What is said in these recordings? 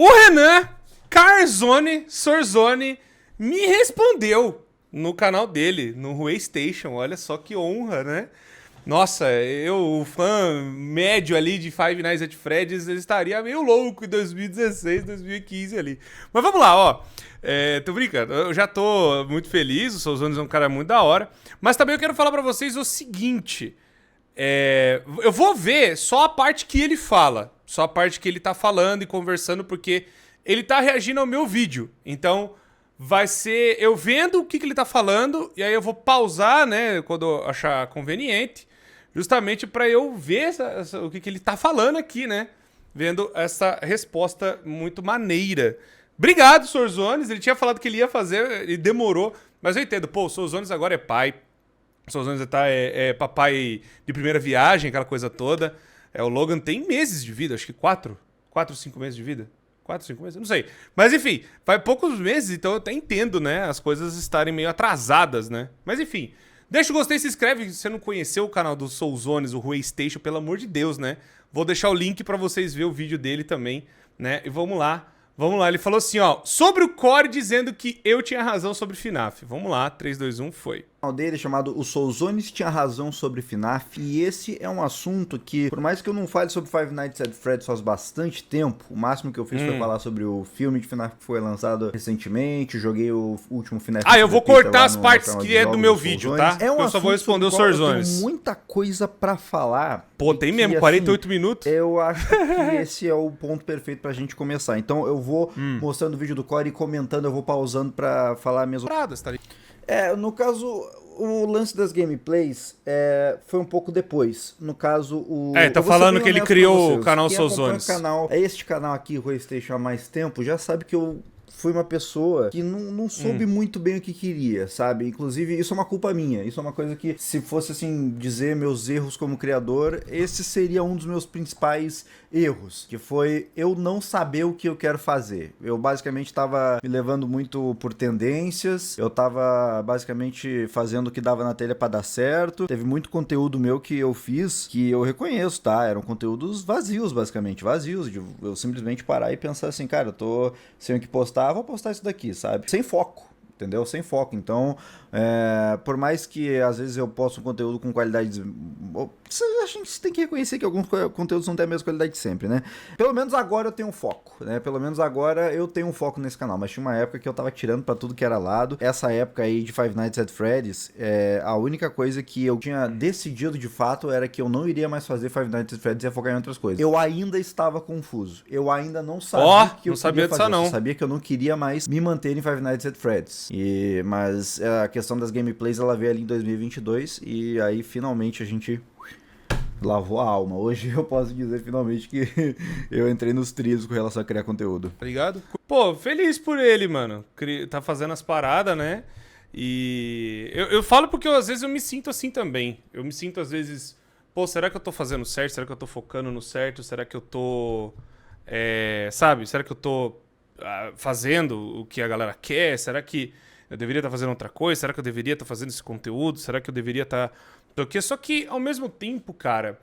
O Renan Carzone Sorzoni me respondeu no canal dele, no Waystation. Olha só que honra, né? Nossa, eu, o fã médio ali de Five Nights at Freddy's, eu estaria meio louco em 2016, 2015 ali. Mas vamos lá, ó. Tô brincando, eu já tô muito feliz, o Souzoni é um cara muito da hora. Mas também eu quero falar pra vocês o seguinte. Eu vou ver só a parte que ele fala. Só a parte que ele tá falando e conversando, porque ele tá reagindo ao meu vídeo. Então, vai ser eu vendo o que ele tá falando, e aí eu vou pausar, né, quando eu achar conveniente, justamente pra eu ver o que ele tá falando aqui, né? Vendo essa resposta muito maneira. Obrigado, Sorzones. Ele tinha falado que ele ia fazer, ele demorou, mas eu entendo. Pô, o Sorzones agora é pai. O Sorzones é papai de primeira viagem, aquela coisa toda. O Logan tem meses de vida, acho que 4, 5 meses de vida. 4, 5 meses? Não sei. Mas enfim, vai poucos meses, então eu até entendo, né? As coisas estarem meio atrasadas, né? Mas enfim, deixa o gostei, se inscreve se você não conheceu o canal do Soulzones, o Waystation, pelo amor de Deus, né? Vou deixar o link pra vocês verem o vídeo dele também, né? E vamos lá. Vamos lá, ele falou assim, ó, sobre o Core dizendo que eu tinha razão sobre FNAF. Vamos lá, 3, 2, 1, foi. Dele chamado O Soulzones tinha razão sobre FNAF, e esse é um assunto que, por mais que eu não fale sobre Five Nights at Freddy's faz bastante tempo, o máximo que eu fiz foi falar sobre o filme de FNAF que foi lançado recentemente, joguei o último FNAF. Eu vou cortar as partes que é do meu vídeo, tá? Eu só vou responder os Sorzones. Tem muita coisa pra falar. Pô, tem mesmo, 48 minutos. Eu acho que esse é o ponto perfeito pra gente começar. Então eu vou mostrando o vídeo do Core e comentando, eu vou pausando pra falar mesmo. No caso, o lance das gameplays foi um pouco depois. No caso, tá falando que ele criou o canal Soulzones. Este canal aqui, o Waystation, há mais tempo, já sabe que eu fui uma pessoa que não soube muito bem o que queria, sabe? Inclusive, isso é uma culpa minha. Isso é uma coisa que, se fosse, assim, dizer meus erros como criador, esse seria um dos meus principais erros, que foi eu não saber o que eu quero fazer. Eu, basicamente, tava me levando muito por tendências, eu tava, basicamente, fazendo o que dava na telha pra dar certo. Teve muito conteúdo meu que eu fiz, que eu reconheço, tá? Eram conteúdos vazios, basicamente, vazios, de eu simplesmente parar e pensar assim, cara, eu tô sem o que postar, vou postar isso daqui, sabe? Sem foco, entendeu? Sem foco. Então, por mais que às vezes eu posto um conteúdo com qualidade... A gente tem que reconhecer que alguns conteúdos não têm a mesma qualidade sempre, né? Pelo menos agora eu tenho um foco, né? Pelo menos agora eu tenho um foco nesse canal. Mas tinha uma época que eu tava tirando pra tudo que era lado. Essa época aí de Five Nights at Freddy's, a única coisa que eu tinha decidido de fato era que eu não iria mais fazer Five Nights at Freddy's e ia focar em outras coisas. Eu ainda estava confuso. Eu ainda não sabia o que eu queria fazer. Eu sabia que eu não queria mais me manter em Five Nights at Freddy's. Mas a questão das gameplays, ela veio ali em 2022 e aí finalmente a gente lavou a alma. Hoje eu posso dizer finalmente que eu entrei nos trilhos com relação a criar conteúdo. Obrigado. Pô, feliz por ele, mano. Tá fazendo as paradas, né? E eu falo porque às vezes eu me sinto assim também. Eu me sinto às vezes, pô, será que eu tô fazendo certo? Será que eu tô focando no certo? Será que eu tô, sabe? Será que eu tô fazendo o que a galera quer? Será que eu deveria estar fazendo outra coisa? Será que eu deveria estar fazendo esse conteúdo? Será que eu deveria estar... Só que, ao mesmo tempo, cara,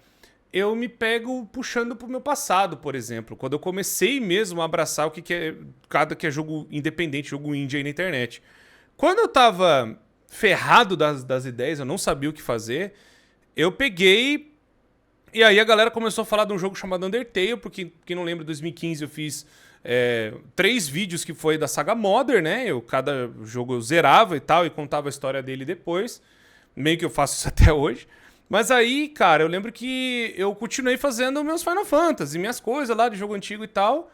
eu me pego puxando pro meu passado, por exemplo. Quando eu comecei mesmo a abraçar o que é jogo independente, jogo indie aí na internet. Quando eu tava ferrado das ideias, eu não sabia o que fazer, eu peguei... E aí a galera começou a falar de um jogo chamado Undertale, porque, quem não lembra, em 2015 eu fiz 3 vídeos que foi da saga Modern, né? Cada jogo eu zerava e tal, e contava a história dele depois. Meio que eu faço isso até hoje. Mas aí, cara, eu lembro que eu continuei fazendo meus Final Fantasy, minhas coisas lá de jogo antigo e tal.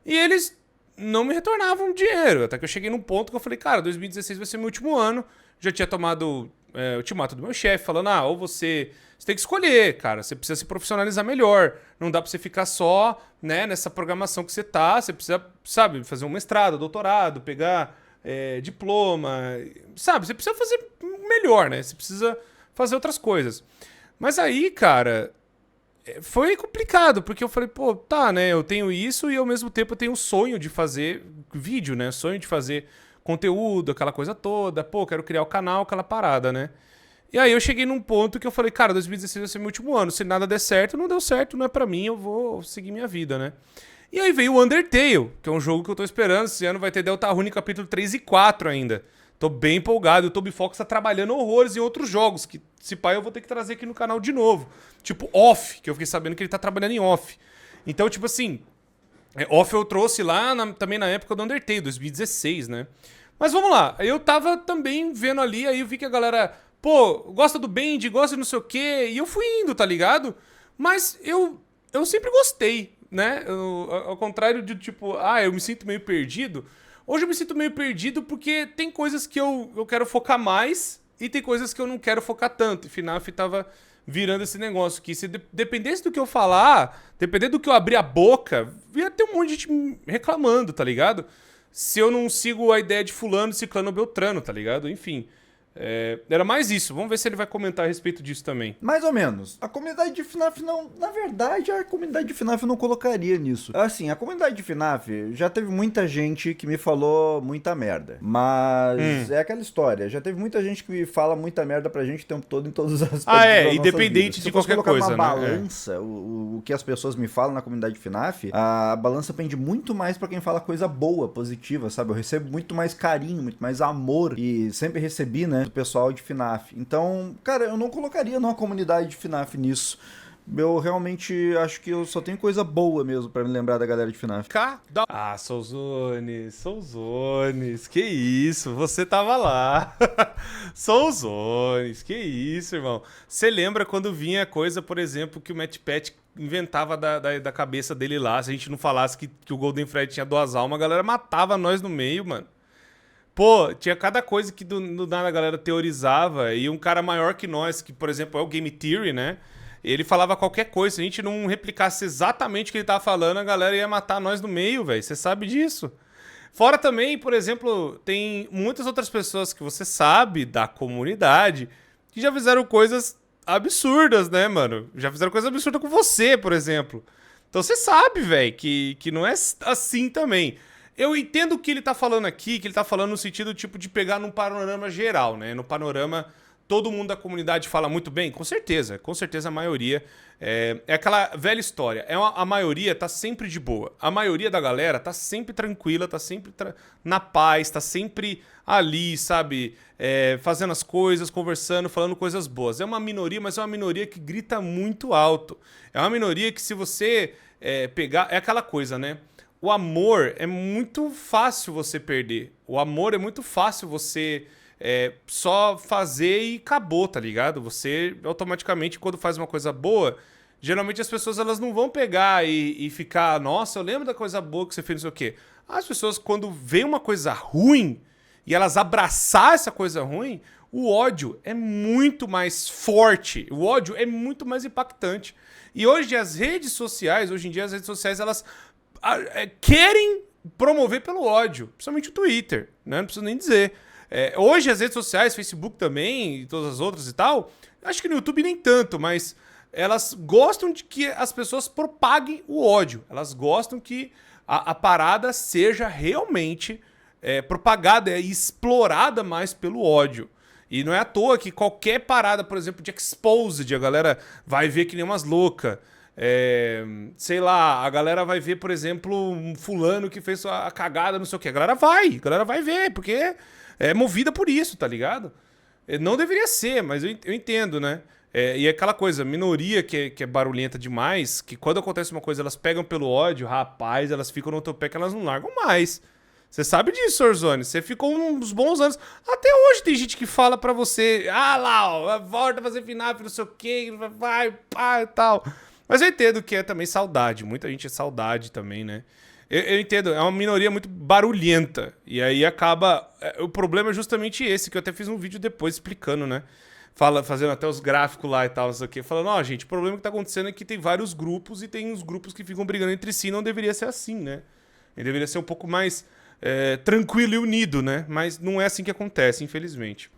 E eles não me retornavam dinheiro. Até que eu cheguei num ponto que eu falei, cara, 2016 vai ser meu último ano. Já tinha tomado o ultimato do meu chefe, falando, ou você tem que escolher, cara. Você precisa se profissionalizar melhor. Não dá pra você ficar só, né, nessa programação que você tá. Você precisa, sabe, fazer um mestrado, doutorado, pegar... diploma, sabe? Você precisa fazer melhor, né? Você precisa fazer outras coisas. Mas aí, cara, foi complicado, porque eu falei, pô, tá, né? Eu tenho isso e ao mesmo tempo eu tenho o sonho de fazer vídeo, né? Sonho de fazer conteúdo, aquela coisa toda. Pô, quero criar o canal, aquela parada, né? E aí eu cheguei num ponto que eu falei, cara, 2016 vai ser meu último ano. Se nada der certo, não deu certo, não é pra mim, eu vou seguir minha vida, né? E aí veio o Undertale, que é um jogo que eu tô esperando. Esse ano vai ter Deltarune capítulo 3 e 4 ainda. Tô bem empolgado. O Toby Fox tá trabalhando horrores em outros jogos, que se pá eu vou ter que trazer aqui no canal de novo. Tipo Off, que eu fiquei sabendo que ele tá trabalhando em Off. Então, tipo assim, Off eu trouxe lá também na época do Undertale, 2016, né? Mas vamos lá, eu tava também vendo ali, aí eu vi que a galera, pô, gosta do Band, gosta de não sei o quê, e eu fui indo, tá ligado? Mas eu sempre gostei, né? Ao contrário de tipo, eu me sinto meio perdido. Hoje eu me sinto meio perdido porque tem coisas que eu quero focar mais e tem coisas que eu não quero focar tanto. E FNAF tava virando esse negócio que se dependesse do que eu falar, dependendo do que eu abrir a boca, ia ter um monte de gente reclamando, tá ligado? Se eu não sigo a ideia de fulano, ciclano ou beltrano, tá ligado? Enfim, era mais isso. Vamos ver se ele vai comentar a respeito disso também. Mais ou menos. A comunidade de FNAF não... Na verdade, a comunidade de FNAF eu não colocaria nisso. Assim, a comunidade de FNAF já teve muita gente que me falou muita merda. Mas é aquela história. Já teve muita gente que fala muita merda pra gente o tempo todo em todos os aspectos da nossa independente vida. de qualquer coisa, numa né? balança, o que as pessoas me falam na comunidade de FNAF, a balança pende muito mais pra quem fala coisa boa, positiva, sabe? Eu recebo muito mais carinho, muito mais amor. E sempre recebi, né? Do pessoal de FNAF. Então, cara, eu não colocaria numa comunidade de FNAF nisso. Eu realmente acho que eu só tenho coisa boa mesmo pra me lembrar da galera de FNAF. Souzones, que isso, você tava lá. Souzones, que isso, irmão. Você lembra quando vinha coisa, por exemplo, que o Matt Pat inventava da cabeça dele lá, se a gente não falasse que o Golden Fred tinha 2 almas, a galera matava nós no meio, mano. Pô, tinha cada coisa que do nada a galera teorizava, e um cara maior que nós, que por exemplo é o Game Theory, né? Ele falava qualquer coisa, se a gente não replicasse exatamente o que ele tava falando, a galera ia matar nós no meio, velho. Você sabe disso. Fora também, por exemplo, tem muitas outras pessoas que você sabe da comunidade que já fizeram coisas absurdas, né, mano? Já fizeram coisas absurdas com você, por exemplo. Então você sabe, velho, que não é assim também. Eu entendo o que ele tá falando aqui, que ele tá falando no sentido tipo de pegar num panorama geral, né? No panorama, todo mundo da comunidade fala muito bem? Com certeza a maioria. É aquela velha história, a maioria tá sempre de boa. A maioria da galera tá sempre tranquila, tá sempre na paz, tá sempre ali, sabe? Fazendo as coisas, conversando, falando coisas boas. É uma minoria, mas é uma minoria que grita muito alto. É uma minoria que se você pegar... É aquela coisa, né? O amor é muito fácil você perder. O amor é muito fácil você só fazer e acabou, tá ligado? Você automaticamente, quando faz uma coisa boa, geralmente as pessoas elas não vão pegar e ficar, nossa, eu lembro da coisa boa que você fez, não sei o quê. As pessoas, quando vê uma coisa ruim e elas abraçar essa coisa ruim, o ódio é muito mais forte. O ódio é muito mais impactante. E hoje hoje em dia as redes sociais, elas querem promover pelo ódio, principalmente o Twitter, né? Não preciso nem dizer. Hoje as redes sociais, Facebook também e todas as outras e tal, acho que no YouTube nem tanto, mas elas gostam de que as pessoas propaguem o ódio. Elas gostam que a parada seja realmente propagada e explorada mais pelo ódio. E não é à toa que qualquer parada, por exemplo, de Exposed, a galera vai ver que nem umas loucas. Sei lá, a galera vai ver, por exemplo, um fulano que fez a cagada, não sei o que. A galera vai ver, porque é movida por isso, tá ligado? Não deveria ser, mas eu entendo, né? E é aquela coisa, minoria que é barulhenta demais, que quando acontece uma coisa, elas pegam pelo ódio, rapaz, elas ficam no teu pé que elas não largam mais. Você sabe disso, Sorzoni. Você ficou uns bons anos. Até hoje tem gente que fala pra você, lá, ó, volta a fazer FNAF, não sei o que, vai, pá e tal. Mas eu entendo que é também saudade. Muita gente é saudade também, né? Eu entendo, é uma minoria muito barulhenta. E aí acaba... O problema é justamente esse, que eu até fiz um vídeo depois explicando, né? Fazendo até os gráficos lá e tal, não sei o quê. Falando, gente, o problema que tá acontecendo é que tem vários grupos e tem uns grupos que ficam brigando entre si. Não deveria ser assim, né? Ele deveria ser um pouco mais tranquilo e unido, né? Mas não é assim que acontece, infelizmente.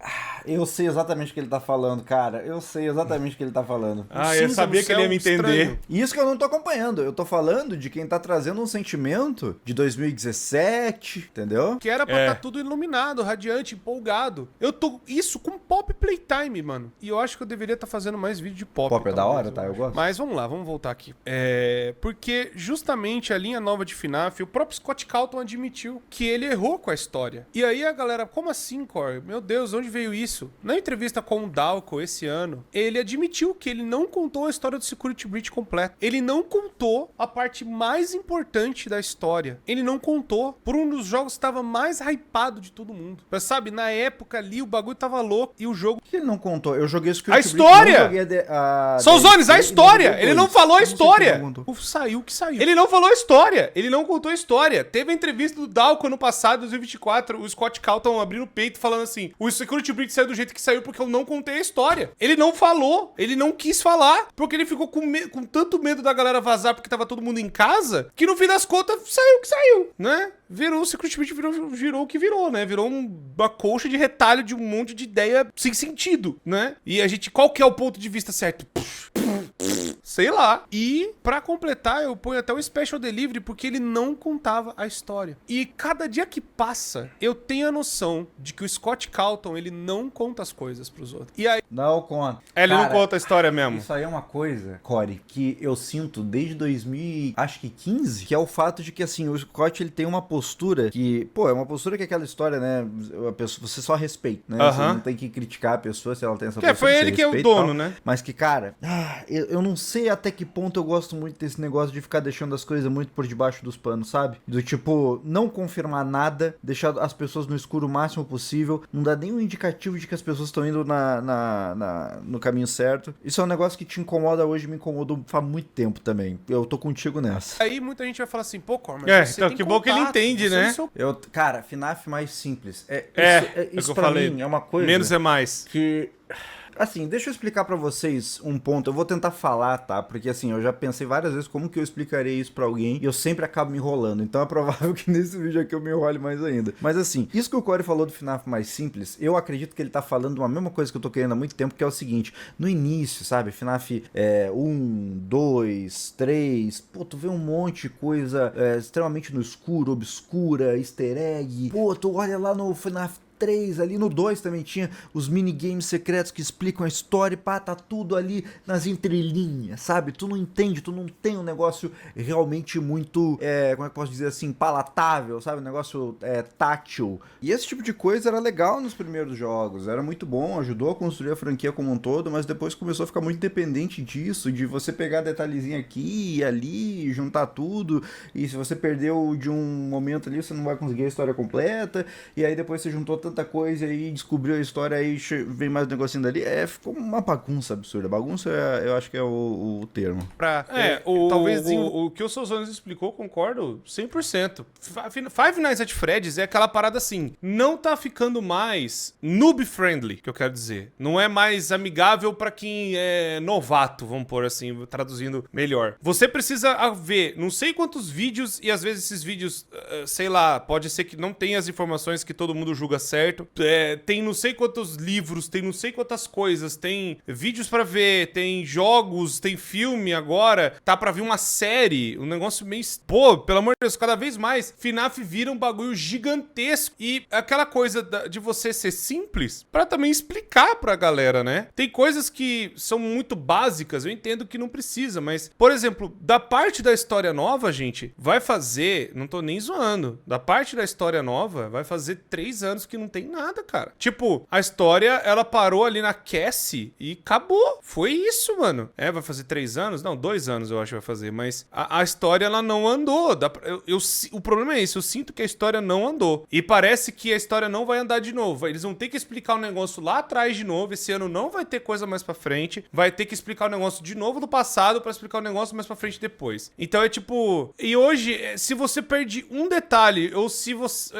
Eu sei exatamente o que ele tá falando, cara. Eu sei exatamente o que ele tá falando. Eu sabia que ele ia me entender. Estranho. Isso que eu não tô acompanhando. Eu tô falando de quem tá trazendo um sentimento de 2017, entendeu? Que era pra estar tudo iluminado, radiante, empolgado. Eu tô isso com Pop Playtime, mano. E eu acho que eu deveria estar fazendo mais vídeo de Pop. Pop é da talvez, hora, tá? Eu gosto. Mas vamos lá, vamos voltar aqui. Porque justamente a linha nova de FNAF, o próprio Scott Cawthon admitiu que ele errou com a história. E aí a galera, como assim, Corey? Meu Deus, onde veio isso? Na entrevista com o Dalco esse ano, ele admitiu que ele não contou a história do Security Breach completa. Ele não contou a parte mais importante da história. Ele não contou por um dos jogos que estava mais hypado de todo mundo. Mas sabe, na época ali o bagulho tava louco e o jogo... Por que ele não contou? Eu joguei A história! São Zones, a história! Ele não falou a história! Saiu o que saiu. Ele não falou a história! Ele não contou a história! Teve a entrevista do Dalco ano passado, 2024, o Scott Cawthon abrindo o peito falando assim, o Security Breach saiu do jeito que saiu porque eu não contei a história. Ele não falou, ele não quis falar, porque ele ficou com tanto medo da galera vazar porque tava todo mundo em casa, que no fim das contas saiu o que saiu, né? Virou, o Security Breach virou o que virou, né? Virou uma colcha de retalho de um monte de ideia sem sentido, né? E a gente, qual que é o ponto de vista certo? Sei lá. E, pra completar, eu ponho até o Special Delivery porque ele não contava a história. E cada dia que passa, eu tenho a noção de que o Scott Cawthon, ele não conta as coisas pros outros. E aí... Não conta. Ele não conta a história mesmo. Isso aí é uma coisa, Corey, que eu sinto desde 2015, que é o fato de que, assim, o Scott, ele tem uma postura que, pô, é uma postura que é aquela história, né, você só respeita, né? Você não tem que criticar a pessoa se ela tem essa postura. Foi ele que é o dono, né? Mas que, cara, eu não sei até que ponto eu gosto muito desse negócio de ficar deixando as coisas muito por debaixo dos panos, sabe? Do tipo, não confirmar nada, deixar as pessoas no escuro o máximo possível, não dá nenhum indicativo de que as pessoas estão indo no caminho certo. Isso é um negócio que te incomoda hoje, me incomodou faz muito tempo também. Eu tô contigo nessa. Aí muita gente vai falar assim, pô, Corey, mas você então tem que bom que ele entende, né? Cara, FNAF mais simples. Isso que eu pra falei. mim é uma coisa... Menos é mais. Que... Assim, deixa eu explicar pra vocês um ponto. Eu vou tentar falar, tá? Porque assim, eu já pensei várias vezes como que eu explicaria isso pra alguém e eu sempre acabo me enrolando. Então é provável que nesse vídeo aqui eu me enrole mais ainda. Mas assim, isso que o Corey falou do FNAF mais simples, eu acredito que ele tá falando uma mesma coisa que eu tô querendo há muito tempo, que é o seguinte. No início, sabe? FNAF 1, 2, 3... Pô, tu vê um monte de coisa extremamente no escuro, obscura, easter egg. Pô, tu olha lá no FNAF 3, ali no 2 também tinha os minigames secretos que explicam a história e pá, tá tudo ali nas entrelinhas, sabe? Tu não entende, tu não tem um negócio realmente muito, como é que eu posso dizer assim, palatável, sabe? Um negócio tátil. E esse tipo de coisa era legal nos primeiros jogos, era muito bom, ajudou a construir a franquia como um todo, mas depois começou a ficar muito dependente disso, de você pegar detalhezinho aqui e ali, juntar tudo, e se você perdeu de um momento ali, você não vai conseguir a história completa, e aí depois você juntou tanta coisa e descobriu a história, aí vem mais um negocinho dali, ficou uma bagunça absurda. Bagunça eu acho que é o termo. Talvez o que o Souzones explicou, concordo 100%. Five Nights at Freddy's é aquela parada assim, não tá ficando mais noob friendly, que eu quero dizer. Não é mais amigável pra quem é novato, vamos pôr assim, traduzindo melhor. Você precisa ver não sei quantos vídeos, e às vezes esses vídeos, sei lá, pode ser que não tenha as informações que todo mundo julga certo. Tem não sei quantos livros, tem não sei quantas coisas, tem vídeos pra ver, tem jogos, tem filme agora, tá pra vir uma série, um negócio meio... Pô, pelo amor de Deus, cada vez mais, FNAF vira um bagulho gigantesco. E aquela coisa de você ser simples pra também explicar pra galera, né? Tem coisas que são muito básicas, eu entendo que não precisa, mas, por exemplo, da parte da história nova, gente, vai fazer, não tô nem zoando, da parte da história nova, vai fazer 3 anos que não tem nada, cara. Tipo, a história, ela parou ali na Cassie e acabou. Foi isso, mano. Vai fazer 3 anos? Não, 2 anos eu acho que vai fazer, mas a história, ela não andou. O problema é esse, eu sinto que a história não andou. E parece que a história não vai andar de novo. Eles vão ter que explicar o negócio lá atrás de novo. Esse ano não vai ter coisa mais pra frente. Vai ter que explicar o negócio de novo do passado pra explicar o negócio mais pra frente depois. Então é tipo... E hoje, se você perde um detalhe, ou se você...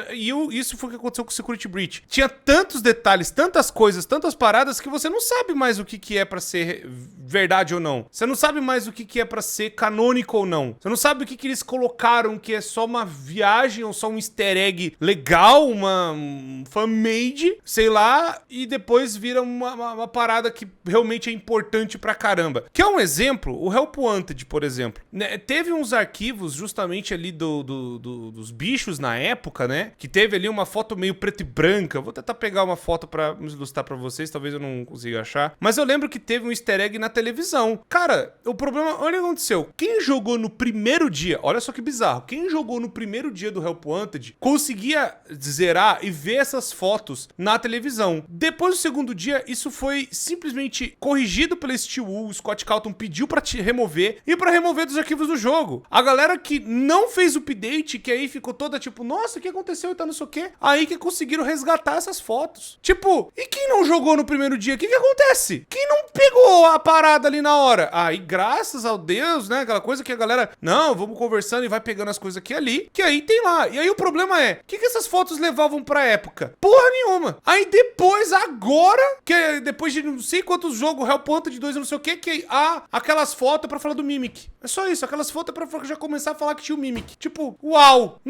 Isso foi o que aconteceu com o Security Breach. Tinha tantos detalhes, tantas coisas, tantas paradas que você não sabe mais o que é pra ser verdade ou não. Você não sabe mais o que é pra ser canônico ou não. Você não sabe o que eles colocaram, que é só uma viagem ou só um easter egg legal, um fan-made, sei lá, e depois vira uma parada que realmente é importante pra caramba. Que é um exemplo, o Help Wanted, por exemplo. Né, teve uns arquivos justamente ali dos bichos na época, né? Que teve ali uma foto meio preto e branca. Vou tentar pegar uma foto pra ilustrar pra vocês, talvez eu não consiga achar. Mas eu lembro que teve um easter egg na televisão. Cara, o problema... Olha o que aconteceu. Quem jogou no primeiro dia... Olha só que bizarro. Quem jogou no primeiro dia do Help Wanted conseguia zerar e ver essas fotos na televisão. Depois do segundo dia, isso foi simplesmente corrigido pela Steelwool. O Scott Calton pediu pra te remover e pra remover dos arquivos do jogo. A galera que não fez o update, que aí ficou toda tipo, nossa, o que aconteceu e tá não sei o quê, aí que conseguiram resgatar essas fotos. Tipo, e quem não jogou no primeiro dia, o que acontece? Quem não pegou a parada ali na hora? Aí, graças ao Deus, né, aquela coisa que a galera, não, vamos conversando e vai pegando as coisas aqui e ali, que aí tem lá. E aí o problema é, o que essas fotos levavam pra época? Porra nenhuma. Aí depois, agora, que depois de não sei quantos jogos, Help Wanted 2 não sei o que aquelas fotos pra falar do Mimic. É só isso, aquelas fotos pra já começar a falar que tinha o Mimic. Tipo, uau!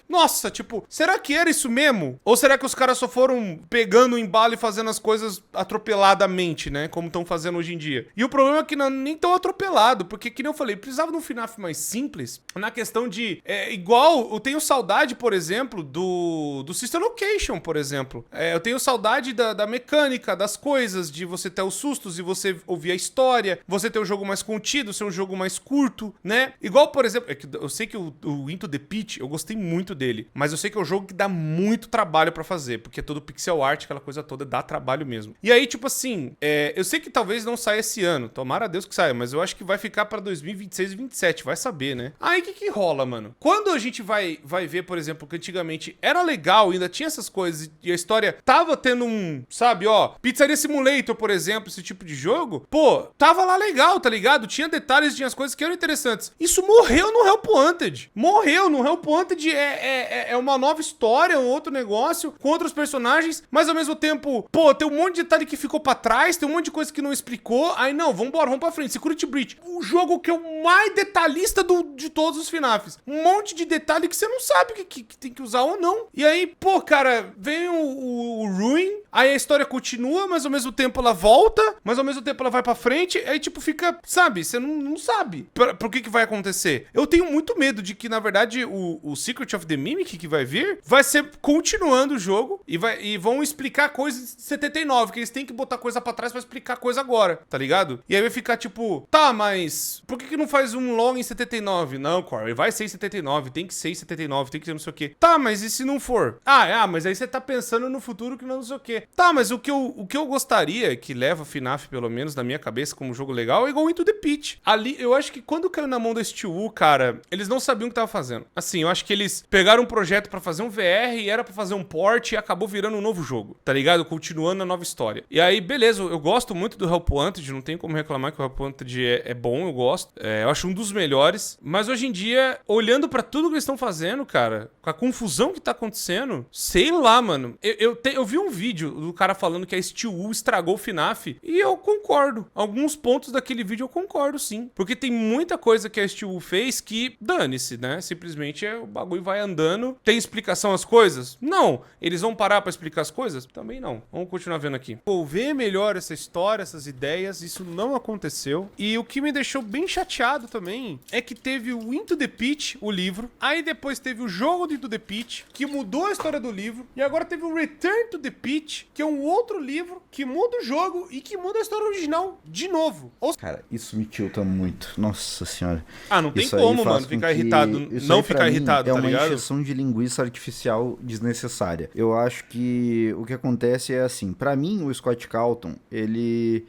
Nossa, tipo, será que era isso mesmo? Ou será que os caras só foram pegando o embalo e fazendo as coisas atropeladamente, né? Como estão fazendo hoje em dia. E o problema é que não, nem tão atropelado, porque, que nem eu falei, precisava de um FNAF mais simples, na questão de, igual, eu tenho saudade, por exemplo, do System Location, por exemplo. Eu tenho saudade da mecânica, das coisas, de você ter os sustos e você ouvir a história, você ter um jogo mais contido, ser um jogo mais curto, né? Igual, por exemplo, eu sei que o Into the Pit, eu gostei muito dele, mas eu sei que é um jogo que dá muito trabalho pra fazer, porque é todo pixel art, aquela coisa toda, dá trabalho mesmo. E aí, tipo assim, eu sei que talvez não saia esse ano, tomara a Deus que saia, mas eu acho que vai ficar pra 2026 e 2027, vai saber, né? Aí, o que rola, mano? Quando a gente vai ver, por exemplo, que antigamente era legal, ainda tinha essas coisas, e a história tava tendo sabe, ó, Pizzaria Simulator, por exemplo, esse tipo de jogo, pô, tava lá legal, tá ligado? Tinha detalhes, tinha as coisas que eram interessantes. Isso morreu no Help Wanted. Morreu no Help Wanted, é uma nova história, um outro negócio, com outros personagens, mas ao mesmo tempo, pô, tem um monte de detalhe que ficou pra trás, tem um monte de coisa que não explicou, aí não, vambora, vamos pra frente. Security Breach, o jogo que é o mais detalhista de todos os FNAFs. Um monte de detalhe que você não sabe que tem que usar ou não. E aí, pô, cara, vem o Ruin, aí a história continua, mas ao mesmo tempo ela volta, mas ao mesmo tempo ela vai pra frente, aí tipo fica, sabe, você não sabe pro que vai acontecer. Eu tenho muito medo de que, na verdade, o Secret of the Mimic que vai vir, vai ser continuando o jogo e vão explicar coisas de 79, que eles têm que botar coisa pra trás pra explicar coisa agora, tá ligado? E aí vai ficar tipo, tá, mas por que não faz um long em 79? Não, Corey, vai ser em 79, tem que ser em 79, tem que ser não sei o quê. Tá, mas e se não for? Mas aí você tá pensando no futuro que não sei o quê. Tá, mas o que eu gostaria, que leva FNAF, pelo menos, na minha cabeça como jogo legal, é igual Into the Pit. Ali, eu acho que quando caiu na mão da Steelwool, cara, eles não sabiam o que tava fazendo. Assim, eu acho que eles pegaram um projeto pra fazer um VR e era pra fazer um port e acabou virando um novo jogo, tá ligado? Continuando a nova história. E aí, beleza, eu gosto muito do Help Wanted, não tem como reclamar que o Help Wanted é bom, eu gosto. Eu acho um dos melhores. Mas hoje em dia, olhando pra tudo que eles estão fazendo, cara, com a confusão que tá acontecendo, sei lá, mano. Eu vi um vídeo do cara falando que a Steelwool estragou o FNAF e eu concordo. Alguns pontos daquele vídeo eu concordo, sim. Porque tem muita coisa que a Steelwool fez que dane-se, né? Simplesmente o bagulho vai andando. Tem explicação as coisas? Não. Eles vão parar pra explicar as coisas? Também não. Vamos continuar vendo aqui. Ver melhor essa história, essas ideias, isso não aconteceu. E o que me deixou bem chateado também é que teve o Into the Pit, o livro. Aí depois teve o jogo do Into the Pit, que mudou a história do livro. E agora teve o Return to the Pit, que é um outro livro que muda o jogo e que muda a história original de novo. Cara, isso me tilta muito. Nossa senhora. Não tem como, mano, ficar irritado. Não ficar irritado, tá ligado? É uma encheção de linguiça artificial desnecessária. Eu acho que o que acontece é assim, pra mim, o Scott Calton, ele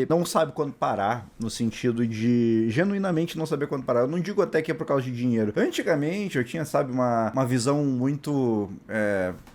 não sabe quando parar, no sentido de genuinamente não saber quando parar. Eu não digo até que é por causa de dinheiro. Antigamente, eu tinha, sabe, uma visão muito...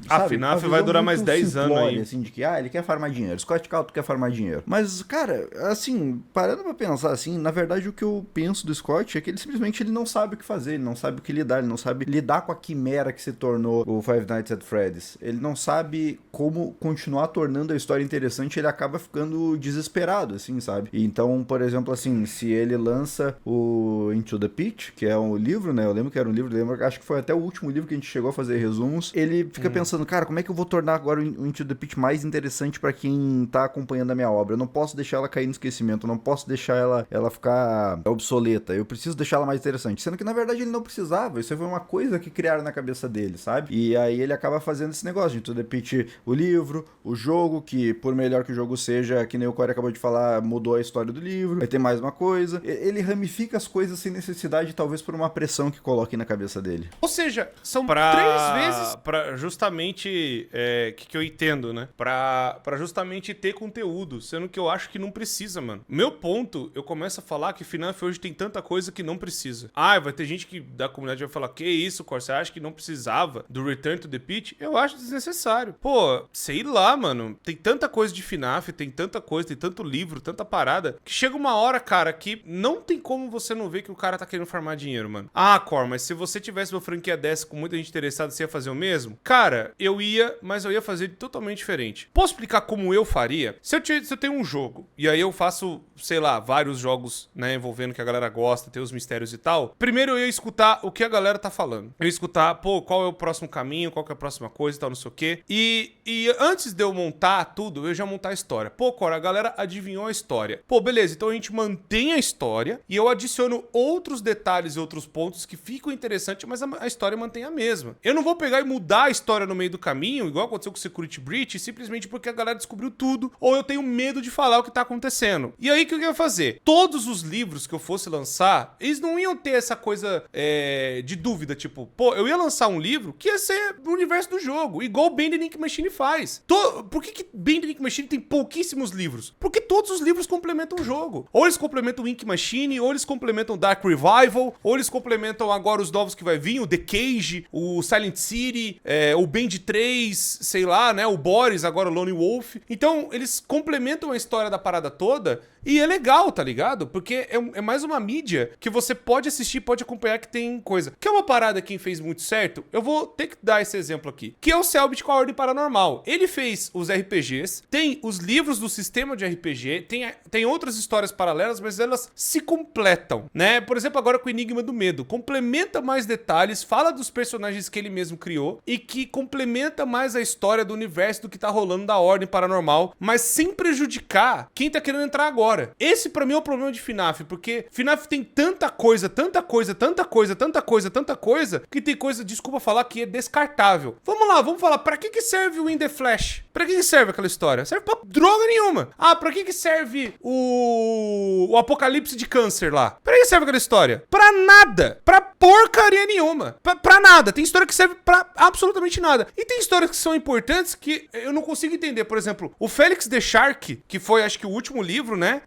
A FNAF vai durar mais 10 anos aí. Assim, de que, ele quer farmar dinheiro. Scott Calton quer farmar dinheiro. Mas, cara, assim, parando pra pensar assim, na verdade o que eu penso do Scott é que ele simplesmente não sabe o que fazer, ele não sabe o que lidar, ele não sabe lidar com a quimera que se tornou o Five Nights at Freddy's. Ele não sabe como continuar tornando a história interessante, ele acaba ficando desesperado, assim, sabe? Então, por exemplo, assim, se ele lança o Into the Pit, que é um livro, né? Eu lembro que era um livro, acho que foi até o último livro que a gente chegou a fazer resumos. Ele fica pensando, cara, como é que eu vou tornar agora o Into the Pit mais interessante pra quem tá acompanhando a minha obra? Eu não posso deixar ela cair no esquecimento, eu não posso deixar ela ficar obsoleta, eu preciso deixar ela mais interessante. Sendo que, na verdade, ele não precisava, isso foi uma coisa que criaram na cabeça dele, sabe? E aí ele acaba fazendo esse negócio de Into the Pit, o livro, o jogo, que por melhor que o jogo seja, que nem o Corey acabou de falar, mudou a história do livro, vai ter mais uma coisa. Ele ramifica as coisas sem necessidade, talvez por uma pressão que coloquem na cabeça dele. Ou seja, são Pra 3 vezes... Pra justamente, que eu entendo, né? Pra justamente ter conteúdo, sendo que eu acho que não precisa, mano. Meu ponto, eu começo a falar que FNAF hoje tem tanta coisa que não precisa. Ah, vai ter gente que da comunidade vai falar, que isso, Cor, você acha que não precisava do Return to the Pit? Eu acho desnecessário. Pô, sei lá, mano. Tem tanta coisa de FNAF, tem tanta coisa, tem tanto livro, tanta parada, que chega uma hora, cara, que não tem como você não ver que o cara tá querendo farmar dinheiro, mano. Ah, Cor, mas se você tivesse uma franquia dessa com muita gente interessada, você ia fazer o mesmo? Cara, eu ia, mas eu ia fazer totalmente diferente. Posso explicar como eu faria? Se eu tenho um jogo, e aí eu faço, sei lá, vários jogos, né, envolvendo que a galera gosta, tem os mistérios e tal, primeiro eu ia escutar o que a galera tá falando. Eu ia escutar, pô, qual é o próximo caminho, qual que é a próxima coisa e tal, não sei o quê. E antes de eu montar tudo, eu já montar a história. Pô, Cora, a galera adivinhou a história. Pô, beleza, então a gente mantém a história e eu adiciono outros detalhes e outros pontos que ficam interessantes, mas a história mantém a mesma. Eu não vou pegar e mudar a história no meio do caminho, igual aconteceu com o Security Breach, simplesmente porque a galera descobriu tudo, ou eu tenho medo de falar o que tá acontecendo. E aí, o que eu ia fazer? Todos os livros que eu fosse lançar, eles não iam ter essa coisa de dúvida, tipo, pô, eu ia lançar um livro que ia ser do universo do jogo, igual o Bending Ink Machine faz. Por que Bending Ink Machine tem pouquíssimos livros? Porque todos os livros complementam o jogo. Ou eles complementam o Ink Machine, ou eles complementam Dark Revival, ou eles complementam agora os novos que vai vir, o The Cage, o Silent City, o Band 3, sei lá, né, o Boris, agora o Lone Wolf. Então, eles complementam a história da parada toda e é legal, tá ligado? Porque é mais uma mídia que você pode assistir, pode acompanhar que tem coisa. Que é uma parada que fez muito certo, eu vou ter que dar esse exemplo aqui, que é o Selbit com a Ordem Paranormal. Ele fez os RPGs, tem os livros do sistema de RPG, tem outras histórias paralelas, mas elas se completam, né? Por exemplo, agora com o Enigma do Medo, complementa mais detalhes, fala dos personagens que ele mesmo criou e que complementa mais a história do universo do que tá rolando da Ordem Paranormal, mas sem prejudicar quem tá querendo entrar agora. Esse pra mim é o problema de FNAF, porque FNAF tem tanta coisa, que tem coisa, desculpa falar, que é descartável. Vamos lá, vamos falar, pra que serve o In The Flash? Pra que serve aquela história? Serve pra droga nenhuma. Ah, pra que serve o Apocalipse de Câncer lá? Pra que serve aquela história? Pra nada. Pra porcaria nenhuma. Pra nada. Tem história que serve pra absolutamente nada. E tem histórias que são importantes que eu não consigo entender. Por exemplo, o Felix the Shark, que foi, acho que, o último livro, né?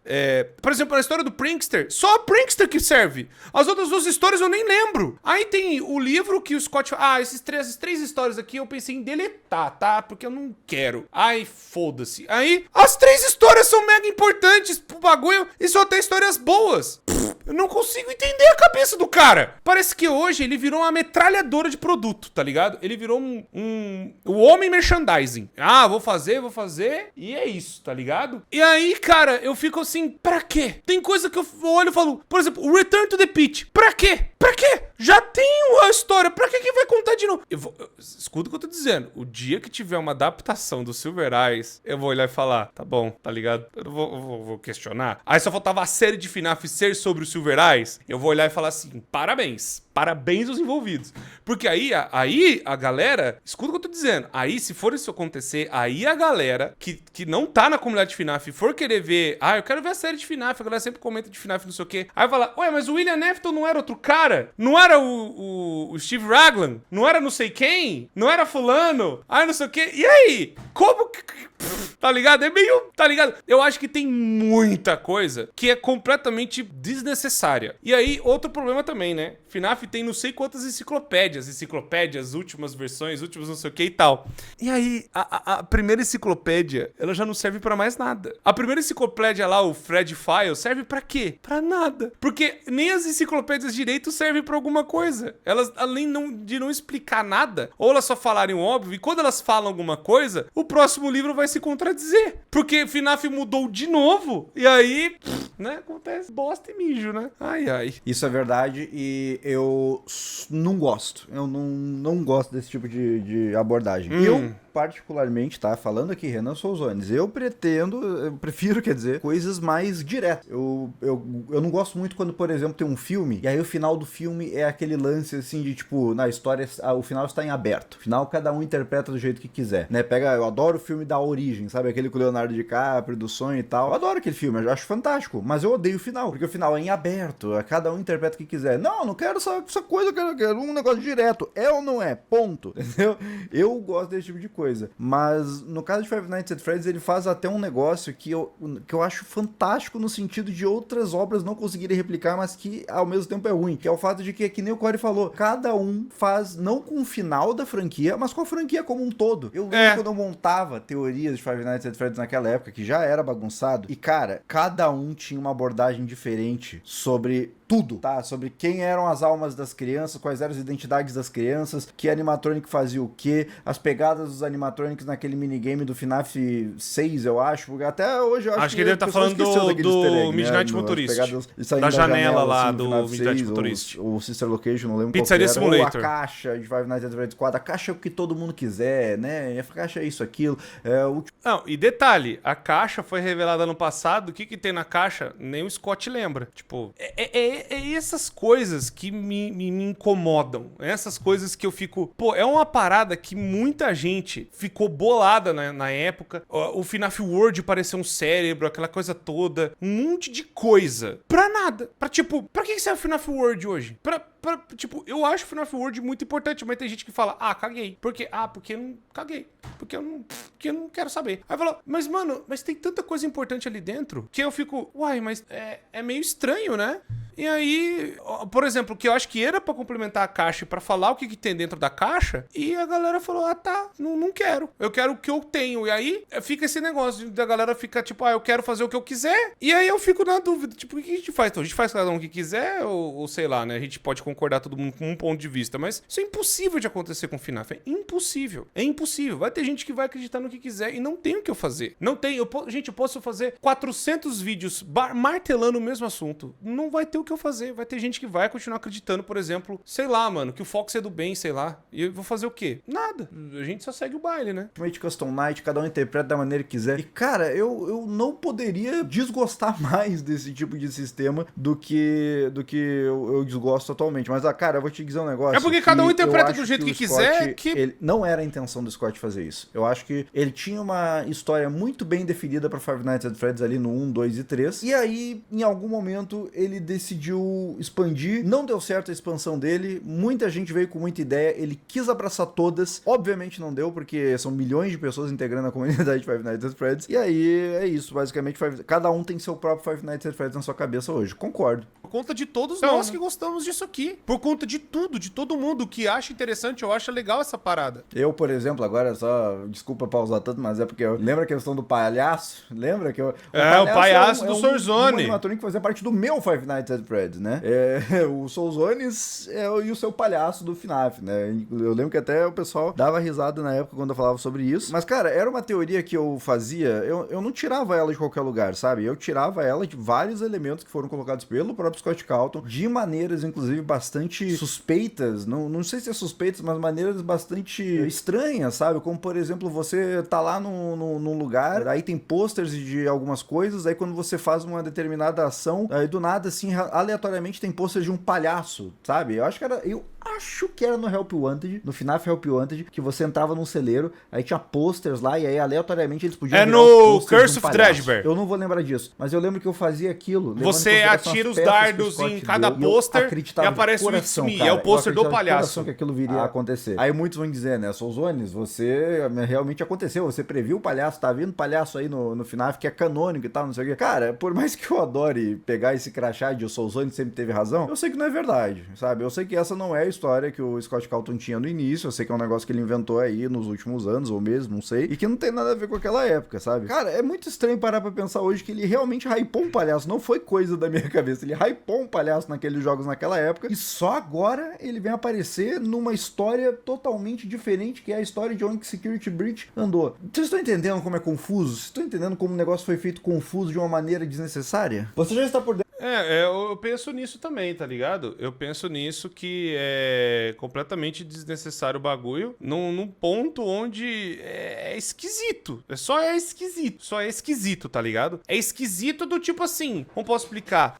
Por exemplo, a história do Prankster. Só a Prankster que serve. As outras duas histórias eu nem lembro. Aí tem o livro que o Scott... Ah, essas três histórias aqui eu pensei em deletar, tá? Porque eu não quero. Ai, foda-se. Aí, as 3 histórias são mega importantes pro bagulho e são até histórias boas. Eu não consigo entender a cabeça do cara. Parece que hoje ele virou uma metralhadora de produto, tá ligado? Ele virou o homem merchandising. Ah, vou fazer, e é isso, tá ligado? E aí, cara, eu fico assim, pra quê? Tem coisa que eu olho e falo, por exemplo, o Return to the Pit. Pra quê? Pra quê? Já tem a história, pra que vai contar de novo? Escuta o que eu tô dizendo. O dia que tiver uma adaptação do Silver Eyes, eu vou olhar e falar, tá bom, tá ligado? Eu não vou questionar. Aí só faltava a série de FNAF ser sobre o Silver Eyes, eu vou olhar e falar assim, parabéns aos envolvidos. Porque aí a galera, escuta o que eu tô dizendo, aí se for isso acontecer, aí a galera que não tá na comunidade de FNAF for querer ver, eu quero ver a série de FNAF, a galera sempre comenta de FNAF, não sei o quê. Aí vai falar, ué, mas o William Afton não era outro cara? Não era o Steve Raglan? Não era não sei quem? Não era fulano? Não sei o quê. E aí? Como que... Tá ligado? É meio... Tá ligado? Eu acho que tem muita coisa que é completamente desnecessária. E aí, outro problema também, né? FNAF tem não sei quantas enciclopédias, últimas versões, últimas não sei o que e tal. E aí, a primeira enciclopédia, ela já não serve pra mais nada. A primeira enciclopédia lá, o Fred File, serve pra quê? Pra nada. Porque nem as enciclopédias direito servem pra alguma coisa. Elas, além de não explicar nada, ou elas só falarem o óbvio, e quando elas falam alguma coisa, o próximo livro vai se contradizer. Porque FNAF mudou de novo, e aí, né, acontece bosta e mijo, né? Ai, ai. Isso é verdade e eu não gosto. Eu não gosto desse tipo de abordagem. Eu, particularmente, tá? Falando aqui, Renan Souzones, eu prefiro, quer dizer, coisas mais diretas. Eu não gosto muito quando, por exemplo, tem um filme, e aí o final do filme é aquele lance, assim, de tipo, na história, o final está em aberto. O final, cada um interpreta do jeito que quiser, né? Eu adoro o filme da Origem, sabe? Aquele com o Leonardo DiCaprio, do sonho e tal. Eu adoro aquele filme, eu acho fantástico, mas eu odeio o final, porque o final é em aberto, cada um interpreta o que quiser. Não quero essa coisa, eu quero um negócio direto. É ou não é? Ponto. Entendeu? Eu gosto desse tipo de coisa. Mas no caso de Five Nights at Freddy's, ele faz até um negócio que eu acho fantástico no sentido de outras obras não conseguirem replicar, mas que ao mesmo tempo é ruim. Que é o fato de que nem o Corey falou, cada um faz, não com o final da franquia, mas com a franquia como um todo. Eu lembro quando eu montava teorias de Five Nights at Freddy's naquela época, que já era bagunçado, e cara, cada um tinha uma abordagem diferente sobre tudo, tá? Sobre quem eram as almas das crianças, quais eram as identidades das crianças, que animatronic fazia o quê, as pegadas dos animatronics naquele minigame do FNAF 6, eu acho, porque até hoje eu acho que ele tá falando do Midnight Motorist, da janela lá do Midnight Motorist. O Sister Location, não lembro Pizzaria qual que era. Simulator. Ou a caixa de Five Nights at Freddy's 4, a caixa é o que todo mundo quiser, né? A caixa é isso, aquilo. Não, e detalhe, a caixa foi revelada ano passado, o que tem na caixa? Nem o Scott lembra. Tipo, essas coisas que me incomodam. Essas coisas que eu fico... Pô, é uma parada que muita gente ficou bolada na época. O FNAF World pareceu um cérebro, aquela coisa toda. Um monte de coisa. Pra nada. Pra que serve o FNAF World hoje? Tipo, eu acho o FNAF World muito importante, mas tem gente que fala, caguei. Por quê? Porque eu não caguei. Porque eu não quero saber. Aí fala, mas mano, tem tanta coisa importante ali dentro que eu fico, uai, mas é meio estranho, né? E aí, por exemplo, que eu acho que era pra complementar a caixa e pra falar o que tem dentro da caixa, e a galera falou, tá, não quero. Eu quero o que eu tenho. E aí, fica esse negócio da galera ficar tipo, eu quero fazer o que eu quiser. E aí eu fico na dúvida, tipo, o que a gente faz? Então, a gente faz cada um o que quiser ou sei lá, né? A gente pode concordar todo mundo com um ponto de vista, mas isso é impossível de acontecer com o FNAF. É impossível. É impossível. Vai ter gente que vai acreditar no que quiser e não tem o que eu fazer. Não tem. Gente, eu posso fazer 400 vídeos martelando o mesmo assunto. Não vai ter o que eu fazer. Vai ter gente que vai continuar acreditando, por exemplo, sei lá, mano, que o Fox é do bem, sei lá. E eu vou fazer o quê? Nada. A gente só segue o baile, né? Ultimate Custom Night, cada um interpreta da maneira que quiser. E, cara, eu não poderia desgostar mais desse tipo de sistema do que eu desgosto atualmente. Mas, cara, eu vou te dizer um negócio. É porque cada um interpreta do jeito que quiser. Ele não era a intenção do Scott fazer isso. Eu acho que ele tinha uma história muito bem definida pra Five Nights at Freddy's ali no 1, 2 e 3. E aí, em algum momento, ele decidiu expandir. Não deu certo a expansão dele. Muita gente veio com muita ideia. Ele quis abraçar todas. Obviamente não deu, porque são milhões de pessoas integrando a comunidade de Five Nights at Freddy's. E aí, é isso. Basicamente, cada um tem seu próprio Five Nights at Freddy's na sua cabeça hoje. Concordo. Por conta de todos nós que gostamos disso aqui. Por conta de tudo, de todo mundo que acha interessante ou acha legal essa parada. Eu, por exemplo, agora só... Desculpa pausar tanto, mas é porque lembra a questão do palhaço? Lembra que o palhaço do Soulzone. Um animatrônico que fazia parte do meu Five Nights at Freddy's, né? O Soulzones e o seu palhaço do FNAF, né? Eu lembro que até o pessoal dava risada na época quando eu falava sobre isso. Mas, cara, era uma teoria que eu fazia, eu não tirava ela de qualquer lugar, sabe? Eu tirava ela de vários elementos que foram colocados pelo próprio Scott Calton, de maneiras, inclusive, bastante suspeitas, não sei se é suspeitas, mas maneiras bastante estranhas, sabe? Como, por exemplo, você tá lá num lugar, aí tem posters de algumas coisas, aí quando você faz uma determinada ação, aí do nada, assim, aleatoriamente tem posters de um palhaço, sabe? Eu acho que era no Help Wanted, no FNAF Help Wanted, que você entrava num celeiro, aí tinha posters lá, e aí aleatoriamente eles podiam virar os no posters Curse de um of palhaço. Dredgeber. Eu não vou lembrar disso, mas eu lembro que eu fazia aquilo. Você atira os dardos em cada pôster e aparece o It's Me, é o pôster do palhaço. Que aquilo viria a acontecer. Aí muitos vão dizer, né, Souzones, você realmente aconteceu, você previu o palhaço, tá vindo palhaço aí no FNAF, que é canônico e tal, não sei o quê. Cara, por mais que eu adore pegar esse crachá de o Souzones sempre teve razão, eu sei que não é verdade, sabe? Eu sei que essa não é a história que o Scott Calton tinha no início, eu sei que é um negócio que ele inventou aí nos últimos anos, ou mesmo, não sei, e que não tem nada a ver com aquela época, sabe? Cara, é muito estranho parar pra pensar hoje que ele realmente hypou um palhaço, não foi coisa da minha cabeça, ele hypou um palhaço naqueles jogos naquela época, e só agora ele vem aparecer numa história totalmente diferente, que é a história de onde Security Breach andou. Vocês estão entendendo como é confuso? Vocês estão entendendo como o negócio foi feito confuso de uma maneira desnecessária? Você já está por dentro. Eu penso nisso também, tá ligado? Eu penso nisso que é completamente desnecessário o bagulho, num ponto onde é esquisito. Só é esquisito, tá ligado? É esquisito do tipo assim, como posso explicar?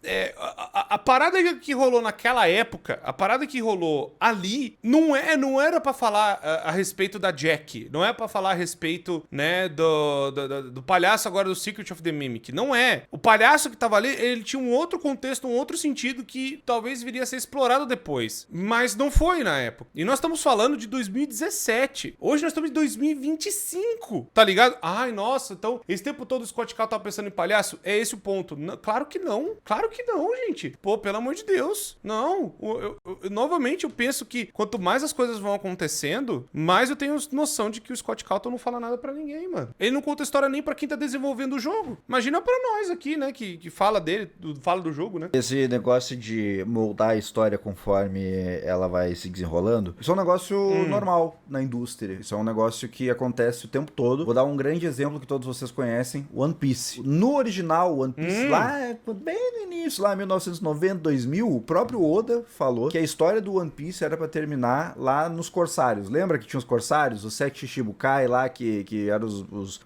A parada que rolou naquela época, a parada que rolou ali, não era pra falar a respeito da Jack, não é pra falar a respeito, né, do palhaço agora do Secret of the Mimic, não é. O palhaço que tava ali, ele tinha um outro contexto, um outro sentido que talvez viria a ser explorado depois. Mas não foi na época. E nós estamos falando de 2017. Hoje nós estamos em 2025. Tá ligado? Ai, nossa, então esse tempo todo o Scott Calton tava pensando em palhaço? É esse o ponto. Claro que não. Claro que não, gente. Pô, pelo amor de Deus. Não. Novamente, eu penso que quanto mais as coisas vão acontecendo, mais eu tenho noção de que o Scott Calton não fala nada pra ninguém, mano. Ele não conta história nem pra quem tá desenvolvendo o jogo. Imagina pra nós aqui, né, que fala dele, fala do jogo, né? Esse negócio de moldar a história conforme ela vai se desenrolando, isso é um negócio normal na indústria. Isso é um negócio que acontece o tempo todo. Vou dar um grande exemplo que todos vocês conhecem, One Piece. No original, One Piece, lá bem no início, lá em 1990, 2000, o próprio Oda falou que a história do One Piece era pra terminar lá nos Corsários. Lembra que tinha os Corsários? Os 7 Shichibukai lá, que eram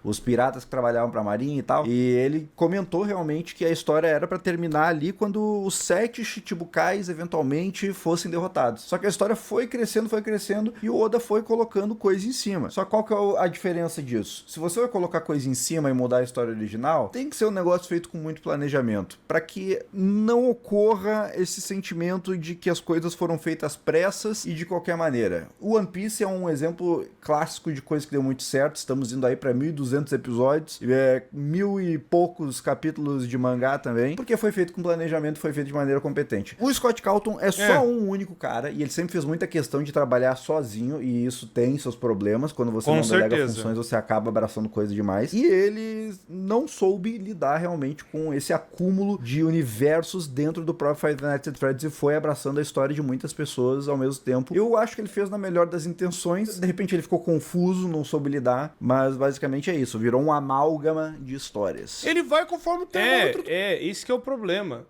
os piratas que trabalhavam pra marinha e tal. E ele comentou realmente que a história era pra terminar ali quando os 7 Chichibukais eventualmente fossem derrotados. Só que a história foi crescendo e o Oda foi colocando coisa em cima. Só qual que é a diferença disso? Se você vai colocar coisa em cima e mudar a história original, tem que ser um negócio feito com muito planejamento, para que não ocorra esse sentimento de que as coisas foram feitas pressas e de qualquer maneira. O One Piece é um exemplo clássico de coisa que deu muito certo. Estamos indo aí para 1.200 episódios, 1.000 e poucos capítulos de mangá também, porque foi feito com planejamento, foi feito de maneira competente. O Scott Calton é só um único cara, e ele sempre fez muita questão de trabalhar sozinho, e isso tem seus problemas. Quando você não delega funções, você acaba abraçando coisa demais. E ele não soube lidar realmente com esse acúmulo de universos dentro do próprio Five Nights at Freddy's, e foi abraçando a história de muitas pessoas ao mesmo tempo. Eu acho que ele fez na melhor das intenções. De repente ele ficou confuso, não soube lidar, mas basicamente é isso. Virou um amálgama de histórias. Ele vai conforme o termômetro. Esse que é o problema.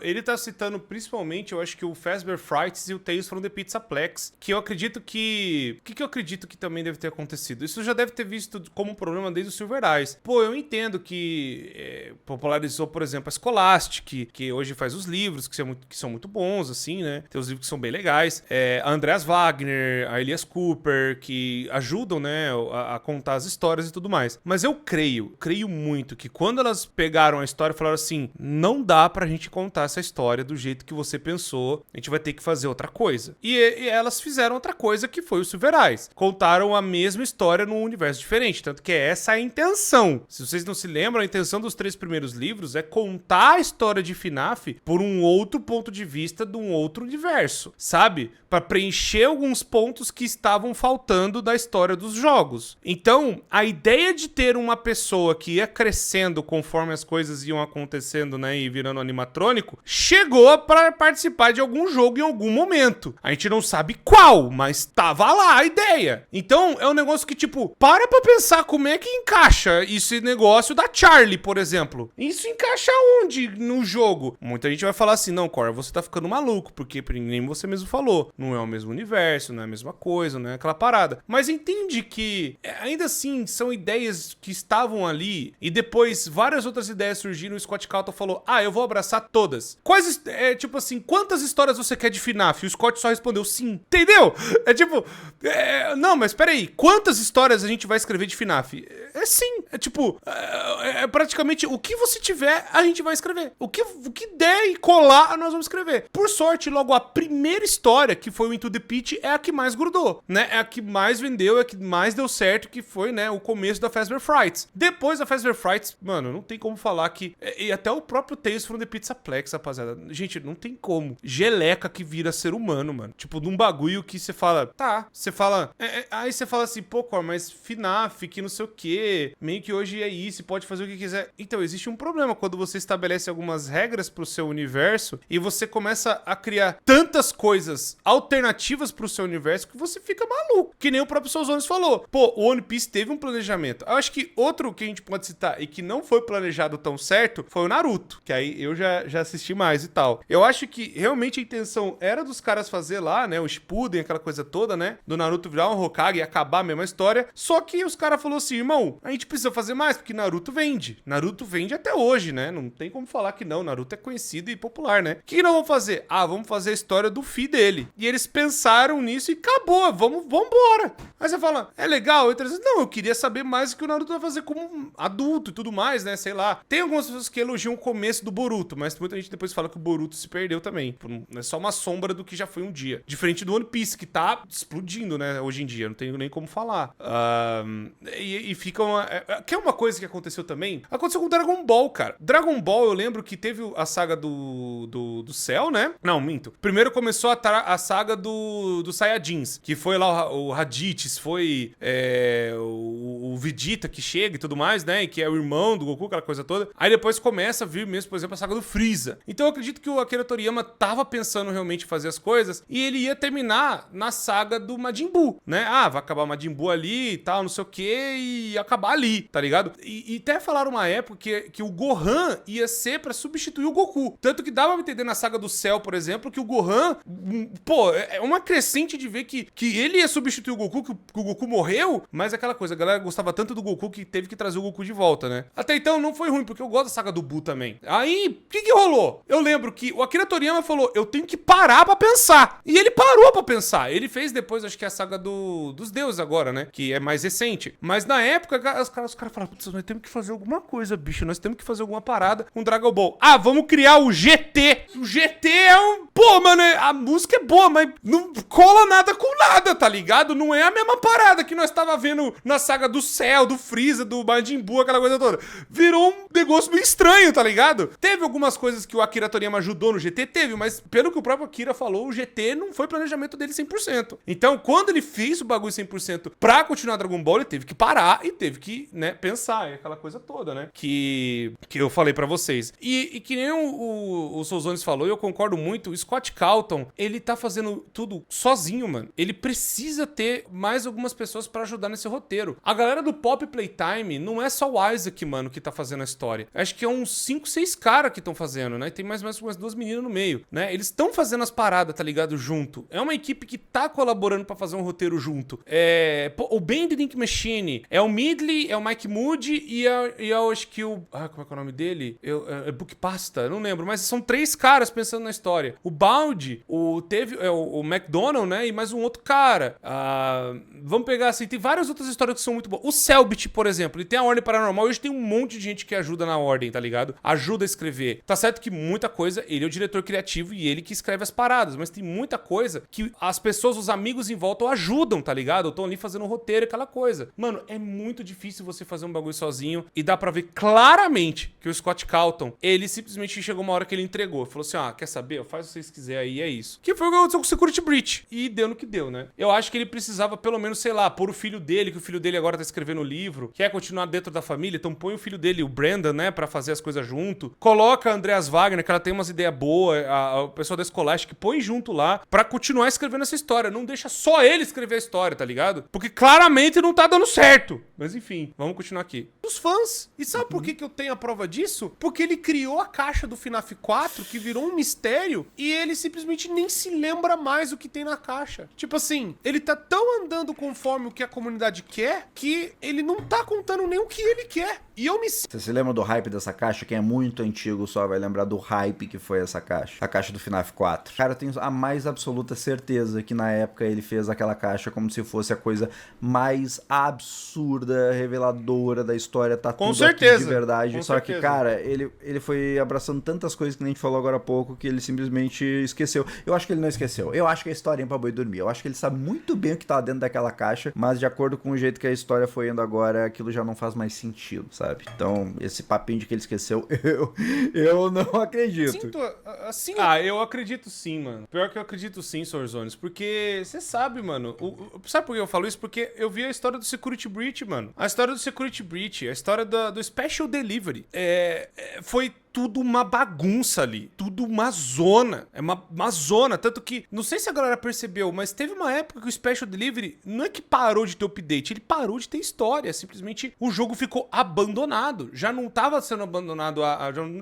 Ele tá citando principalmente, eu acho que o Fazbear Frights e o Tales from the Pizzaplex, que eu acredito que... O que eu acredito que também deve ter acontecido? Isso já deve ter visto como um problema desde o Silver Eyes. Pô, eu entendo que popularizou, por exemplo, a Scholastic, que hoje faz os livros, que são muito bons, assim, né? Tem os livros que são bem legais. A Andreas Wagner, a Elias Cooper, que ajudam, né, a contar as histórias e tudo mais. Mas eu creio muito que quando elas pegaram a história e falaram assim, não dá pra gente contar essa história do jeito que você pensou, a gente vai ter que fazer outra coisa. E elas fizeram outra coisa, que foi o Silver Eyes. Contaram a mesma história num universo diferente, tanto que essa é a intenção. Se vocês não se lembram, a intenção dos 3 primeiros livros é contar a história de FNAF por um outro ponto de vista de um outro universo, sabe? Pra preencher alguns pontos que estavam faltando da história dos jogos. Então, a ideia de ter uma pessoa que ia crescendo conforme as coisas iam acontecendo, né, e virando animatrônico, chegou pra participar de algum jogo em algum momento. A gente não sabe qual, mas tava lá a ideia. Então, é um negócio que, tipo, para pra pensar como é que encaixa esse negócio da Charlie, por exemplo. Isso encaixa onde no jogo? Muita gente vai falar assim, não, Cora, você tá ficando maluco, porque nem você mesmo falou, não é o mesmo universo, não é a mesma coisa, não é aquela parada. Mas entende que, ainda assim, são ideias que estavam ali, e depois várias outras ideias surgiram, e o Scott Calton falou, eu vou abraçar todas. Tipo assim, quantas histórias você quer de FNAF? E o Scott só respondeu sim. Entendeu? É tipo, não, mas peraí, quantas histórias a gente vai escrever de FNAF? É sim, é tipo, é praticamente o que você tiver, a gente vai escrever. O que der e colar, nós vamos escrever. Por sorte, logo a primeira história, que foi o Into the Pit, é a que mais grudou, né? É a que mais vendeu, é a que mais deu certo, que foi, né, o começo da Fazbear Frights. Depois da Fazbear Frights, mano, não tem como falar que... E até o próprio Tales from the Pizzaplex, rapaziada. Gente, não tem como. Geleca que vira ser humano, mano. Tipo, num bagulho que você fala, tá, você fala... aí você fala assim, pô, Cor, mas FNAF, que não sei o quê, meio que hoje é isso, pode fazer o que quiser. Então, existe um problema quando você estabelece algumas regras pro seu universo e você começa a criar tantas coisas alternativas pro seu universo que você fica maluco. Que nem o próprio Souzones falou. Pô, o One Piece teve um planejamento. Eu acho que outro que a gente pode citar e que não foi planejado tão certo foi o Naruto, que aí eu já assisti mais e tal. Eu acho que realmente a intenção era dos caras fazer lá, né, o Shippuden, aquela coisa toda, né, do Naruto virar um Hokage e acabar a mesma história, só que os caras falaram assim, irmão, a gente precisa fazer mais, porque Naruto vende até hoje, né, não tem como falar que não, Naruto é conhecido e popular, né. O que não vamos fazer? Vamos fazer a história do filho dele. E eles pensaram nisso e acabou, vambora. Aí você fala, é legal? Não, eu queria saber mais o que o Naruto vai fazer como adulto e tudo mais, né, sei lá. Tem algumas pessoas que elogiam o começo do Boruto, mas muita gente depois fala que o Boruto se perdeu também. É só uma sombra do que já foi um dia. Diferente do One Piece, que tá explodindo, né, hoje em dia. Não tenho nem como falar. E fica uma... Que é uma coisa que aconteceu também. Aconteceu com Dragon Ball, cara. Dragon Ball, eu lembro que teve a saga do Cell, né? Não, minto. Primeiro começou a saga do Saiyajins, que foi lá o Raditz, foi o Vegeta que chega e tudo mais, né? E que é o irmão do Goku, aquela coisa toda. Aí depois começa a vir mesmo, por exemplo, a saga do Freeza. Então eu acredito que o Akira Toriyama tava pensando realmente em fazer as coisas e ele ia terminar na saga do Majin Buu, né? Vai acabar o Majin Buu ali e tal, não sei o que, e acabar ali, tá ligado? E até falaram uma época que o Gohan ia ser pra substituir o Goku. Tanto que dava pra entender na saga do Cell, por exemplo, que o Gohan, pô, é uma crescente de ver que ele ia substituir o Goku, que o Goku morreu, mas aquela coisa, a galera gostava tanto do Goku que teve que trazer o Goku de volta, né? Até então não foi ruim, porque eu gosto da saga do Buu também. Aí, o que rolou? Eu lembro que o Akira Toriyama falou, eu tenho que parar pra pensar. E ele parou pra pensar. Ele fez depois, acho que a saga dos deuses agora, né? Que é mais recente. Mas na época, os caras falaram, putz, nós temos que fazer alguma coisa, bicho. Nós temos que fazer alguma parada com Dragon Ball. Vamos criar o GT. O GT é um... Pô, mano, a música é boa, mas não cola nada com nada, tá ligado? Não é a mesma parada que nós tava vendo na saga do Cell, do Freeza, do Majin Buu, aquela coisa toda. Virou um negócio meio estranho, tá ligado? Teve algumas coisas que o Akira Toriyama ajudou no GT, mas pelo que o próprio Akira falou, o GT não foi planejamento dele 100%. Então, quando ele fez o bagulho 100% pra continuar Dragon Ball, ele teve que parar e teve que, né, pensar, aquela coisa toda, né? Que eu falei pra vocês. E que nem o Souzones falou, e eu concordo muito, o Scott Calton, ele tá fazendo tudo sozinho, mano. Ele precisa ter mais algumas pessoas pra ajudar nesse roteiro. A galera do Pop Playtime não é só o Isaac, mano, que tá fazendo a história. Acho que é uns 5, 6 caras que estão fazendo, né? E tem mais umas 2 meninas no meio, né? Eles estão fazendo as paradas, tá ligado? Junto. É uma equipe que tá colaborando pra fazer um roteiro junto. O Band Ink Machine é o Midley, é o Mike Moody e eu acho que como é que é o nome dele? É Book Pasta, não lembro, mas são 3 caras pensando na história. O Bound, o McDonald, né? E mais um outro cara. Vamos pegar assim, tem várias outras histórias que são muito boas. O Selbit, por exemplo, ele tem a Ordem Paranormal, hoje tem um monte de gente que ajuda na Ordem, tá ligado? Ajuda a escrever. Tá certo que muita coisa, ele é o diretor criativo e ele que escreve as paradas, mas tem muita coisa que as pessoas, os amigos em volta ajudam, tá ligado? Estão ali fazendo um roteiro e aquela coisa. Mano, é muito difícil você fazer um bagulho sozinho e dá pra ver claramente que o Scott Calton, ele simplesmente chegou uma hora que ele entregou. Falou assim, quer saber? Faz o que vocês quiserem aí, é isso. Que foi o que aconteceu com o Security Breach. E deu no que deu, né? Eu acho que ele precisava, pelo menos, sei lá, pôr o filho dele, que o filho dele agora tá escrevendo o livro, quer continuar dentro da família, então põe o filho dele, o Brandon, né, pra fazer as coisas junto. Coloca a Andreas Wagner, que ela tem umas ideias boas, o pessoal da Scholastic põe junto lá pra continuar escrevendo essa história. Não deixa só ele escrever a história, tá ligado? Porque claramente não tá dando certo. Mas enfim, vamos continuar aqui. Os fãs. E sabe por que eu tenho a prova disso? Porque ele criou a caixa do FNAF 4, que virou um mistério, e ele simplesmente nem se lembra mais o que tem na caixa. Tipo assim, ele tá tão andando conforme o que a comunidade quer, que ele não tá contando nem o que ele quer. E eu me... Você se lembra do hype dessa caixa? Quem é muito antigo só vai lembrar do hype que foi essa caixa. A caixa do FNAF 4. Cara, eu tenho a mais absoluta certeza que na época ele fez aquela caixa como se fosse a coisa mais absurda, reveladora da história. Tá Com tudo certeza. aqui de verdade. Com Só certeza. que, cara, ele foi abraçando tantas coisas que a gente falou agora há pouco que ele simplesmente esqueceu. Eu acho que ele não esqueceu. Eu acho que a história é pra boi dormir. Eu acho que ele sabe muito bem o que tá dentro daquela caixa, mas de acordo com o jeito que a história foi indo agora, aquilo já não faz mais sentido, sabe? Então, esse papinho de que ele esqueceu, eu não acredito. Sinto, assim... Ah, eu acredito sim, mano. Pior que eu acredito sim, Sr. Zones. Porque você sabe, mano. Sabe por que eu falo isso? Porque eu vi a história do Security Breach, mano. A história do Security Breach, a história do Special Delivery. Foi tudo uma bagunça ali. Tudo uma zona. É uma zona. Tanto que, não sei se a galera percebeu, mas teve uma época que o Special Delivery não é que parou de ter update, ele parou de ter história. Simplesmente o jogo ficou abandonado. Já não tava sendo abandonado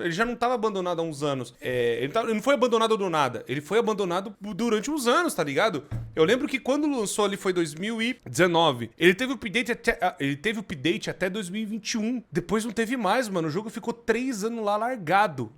ele já não tava abandonado há uns anos. Ele não foi abandonado do nada. Ele foi abandonado durante uns anos, tá ligado? Eu lembro que quando lançou ali foi 2019. Ele teve update até 2021. Depois não teve mais, mano. O jogo ficou 3 anos lá largado,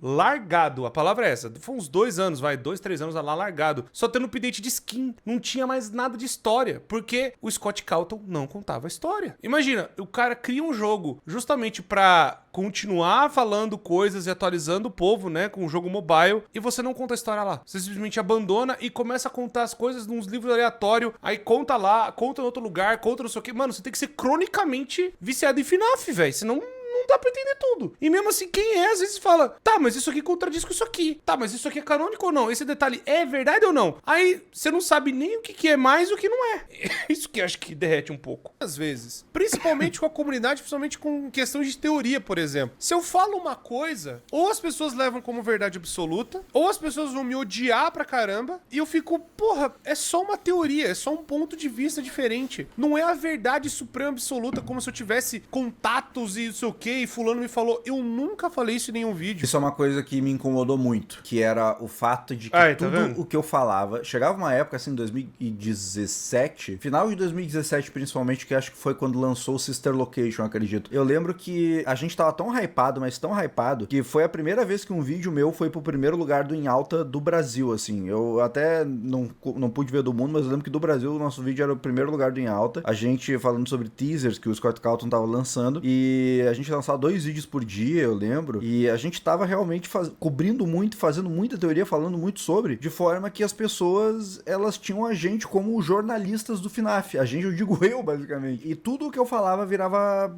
a palavra é essa. Foi uns 2 anos, 2, 3 anos lá largado. Só tendo update de skin. Não tinha mais nada de história. Porque o Scott Cawthon não contava a história. Imagina, o cara cria um jogo justamente pra continuar falando coisas e atualizando o povo, né, com o jogo mobile, e você não conta a história lá. Você simplesmente abandona e começa a contar as coisas nos livros aleatórios, aí conta lá, conta em outro lugar, conta não sei o que. Mano, você tem que ser cronicamente viciado em FNAF, velho, senão não dá pra entender tudo. E mesmo assim, quem às vezes fala, tá, mas isso aqui contradiz com isso aqui. Tá, mas isso aqui é canônico ou não? Esse detalhe é verdade ou não? Aí você não sabe nem o que é mais e o que não é. Isso que eu acho que derrete um pouco. Às vezes. Principalmente com a comunidade, principalmente com questões de teoria, por exemplo. Se eu falo uma coisa, ou as pessoas levam como verdade absoluta, ou as pessoas vão me odiar pra caramba, e eu fico, porra, é só uma teoria, é só um ponto de vista diferente. Não é a verdade suprema absoluta, como se eu tivesse contatos e não sei o que, e fulano me falou. Eu nunca falei isso em nenhum vídeo. Isso é uma coisa que me incomodou muito, que era o fato de que Tá tudo vendo? o que eu falava, chegava uma época assim, 2017, final de 2017 principalmente, que acho que foi quando lançou o Sister Location, acredito. Eu lembro que a gente tava tão hypado, mas tão hypado, que foi a primeira vez que um vídeo meu foi pro primeiro lugar do Em Alta do Brasil, assim. Eu até não pude ver do mundo, mas eu lembro que do Brasil o nosso vídeo era o primeiro lugar do Em Alta. A gente falando sobre teasers que o Scott Cawthon tava lançando, e a gente lançava 2 vídeos por dia, eu lembro, e a gente tava realmente cobrindo muito, fazendo muita teoria, falando muito sobre, de forma que as pessoas, elas tinham a gente como jornalistas do FNAF. A gente, eu digo eu, basicamente. E tudo o que eu falava virava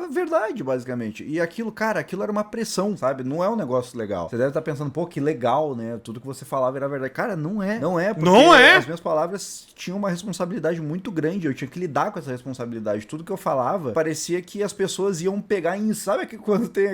verdade, basicamente. E aquilo, cara, aquilo era uma pressão, sabe? Não é um negócio legal. Você deve estar pensando, pô, que legal, né? Tudo que você falava era verdade. Cara, não é. Não é, porque Não é? as minhas palavras tinham uma responsabilidade muito grande. Eu tinha que lidar com essa responsabilidade. Tudo que eu falava, parecia que as pessoas iam pegar em... Sabe que quando tem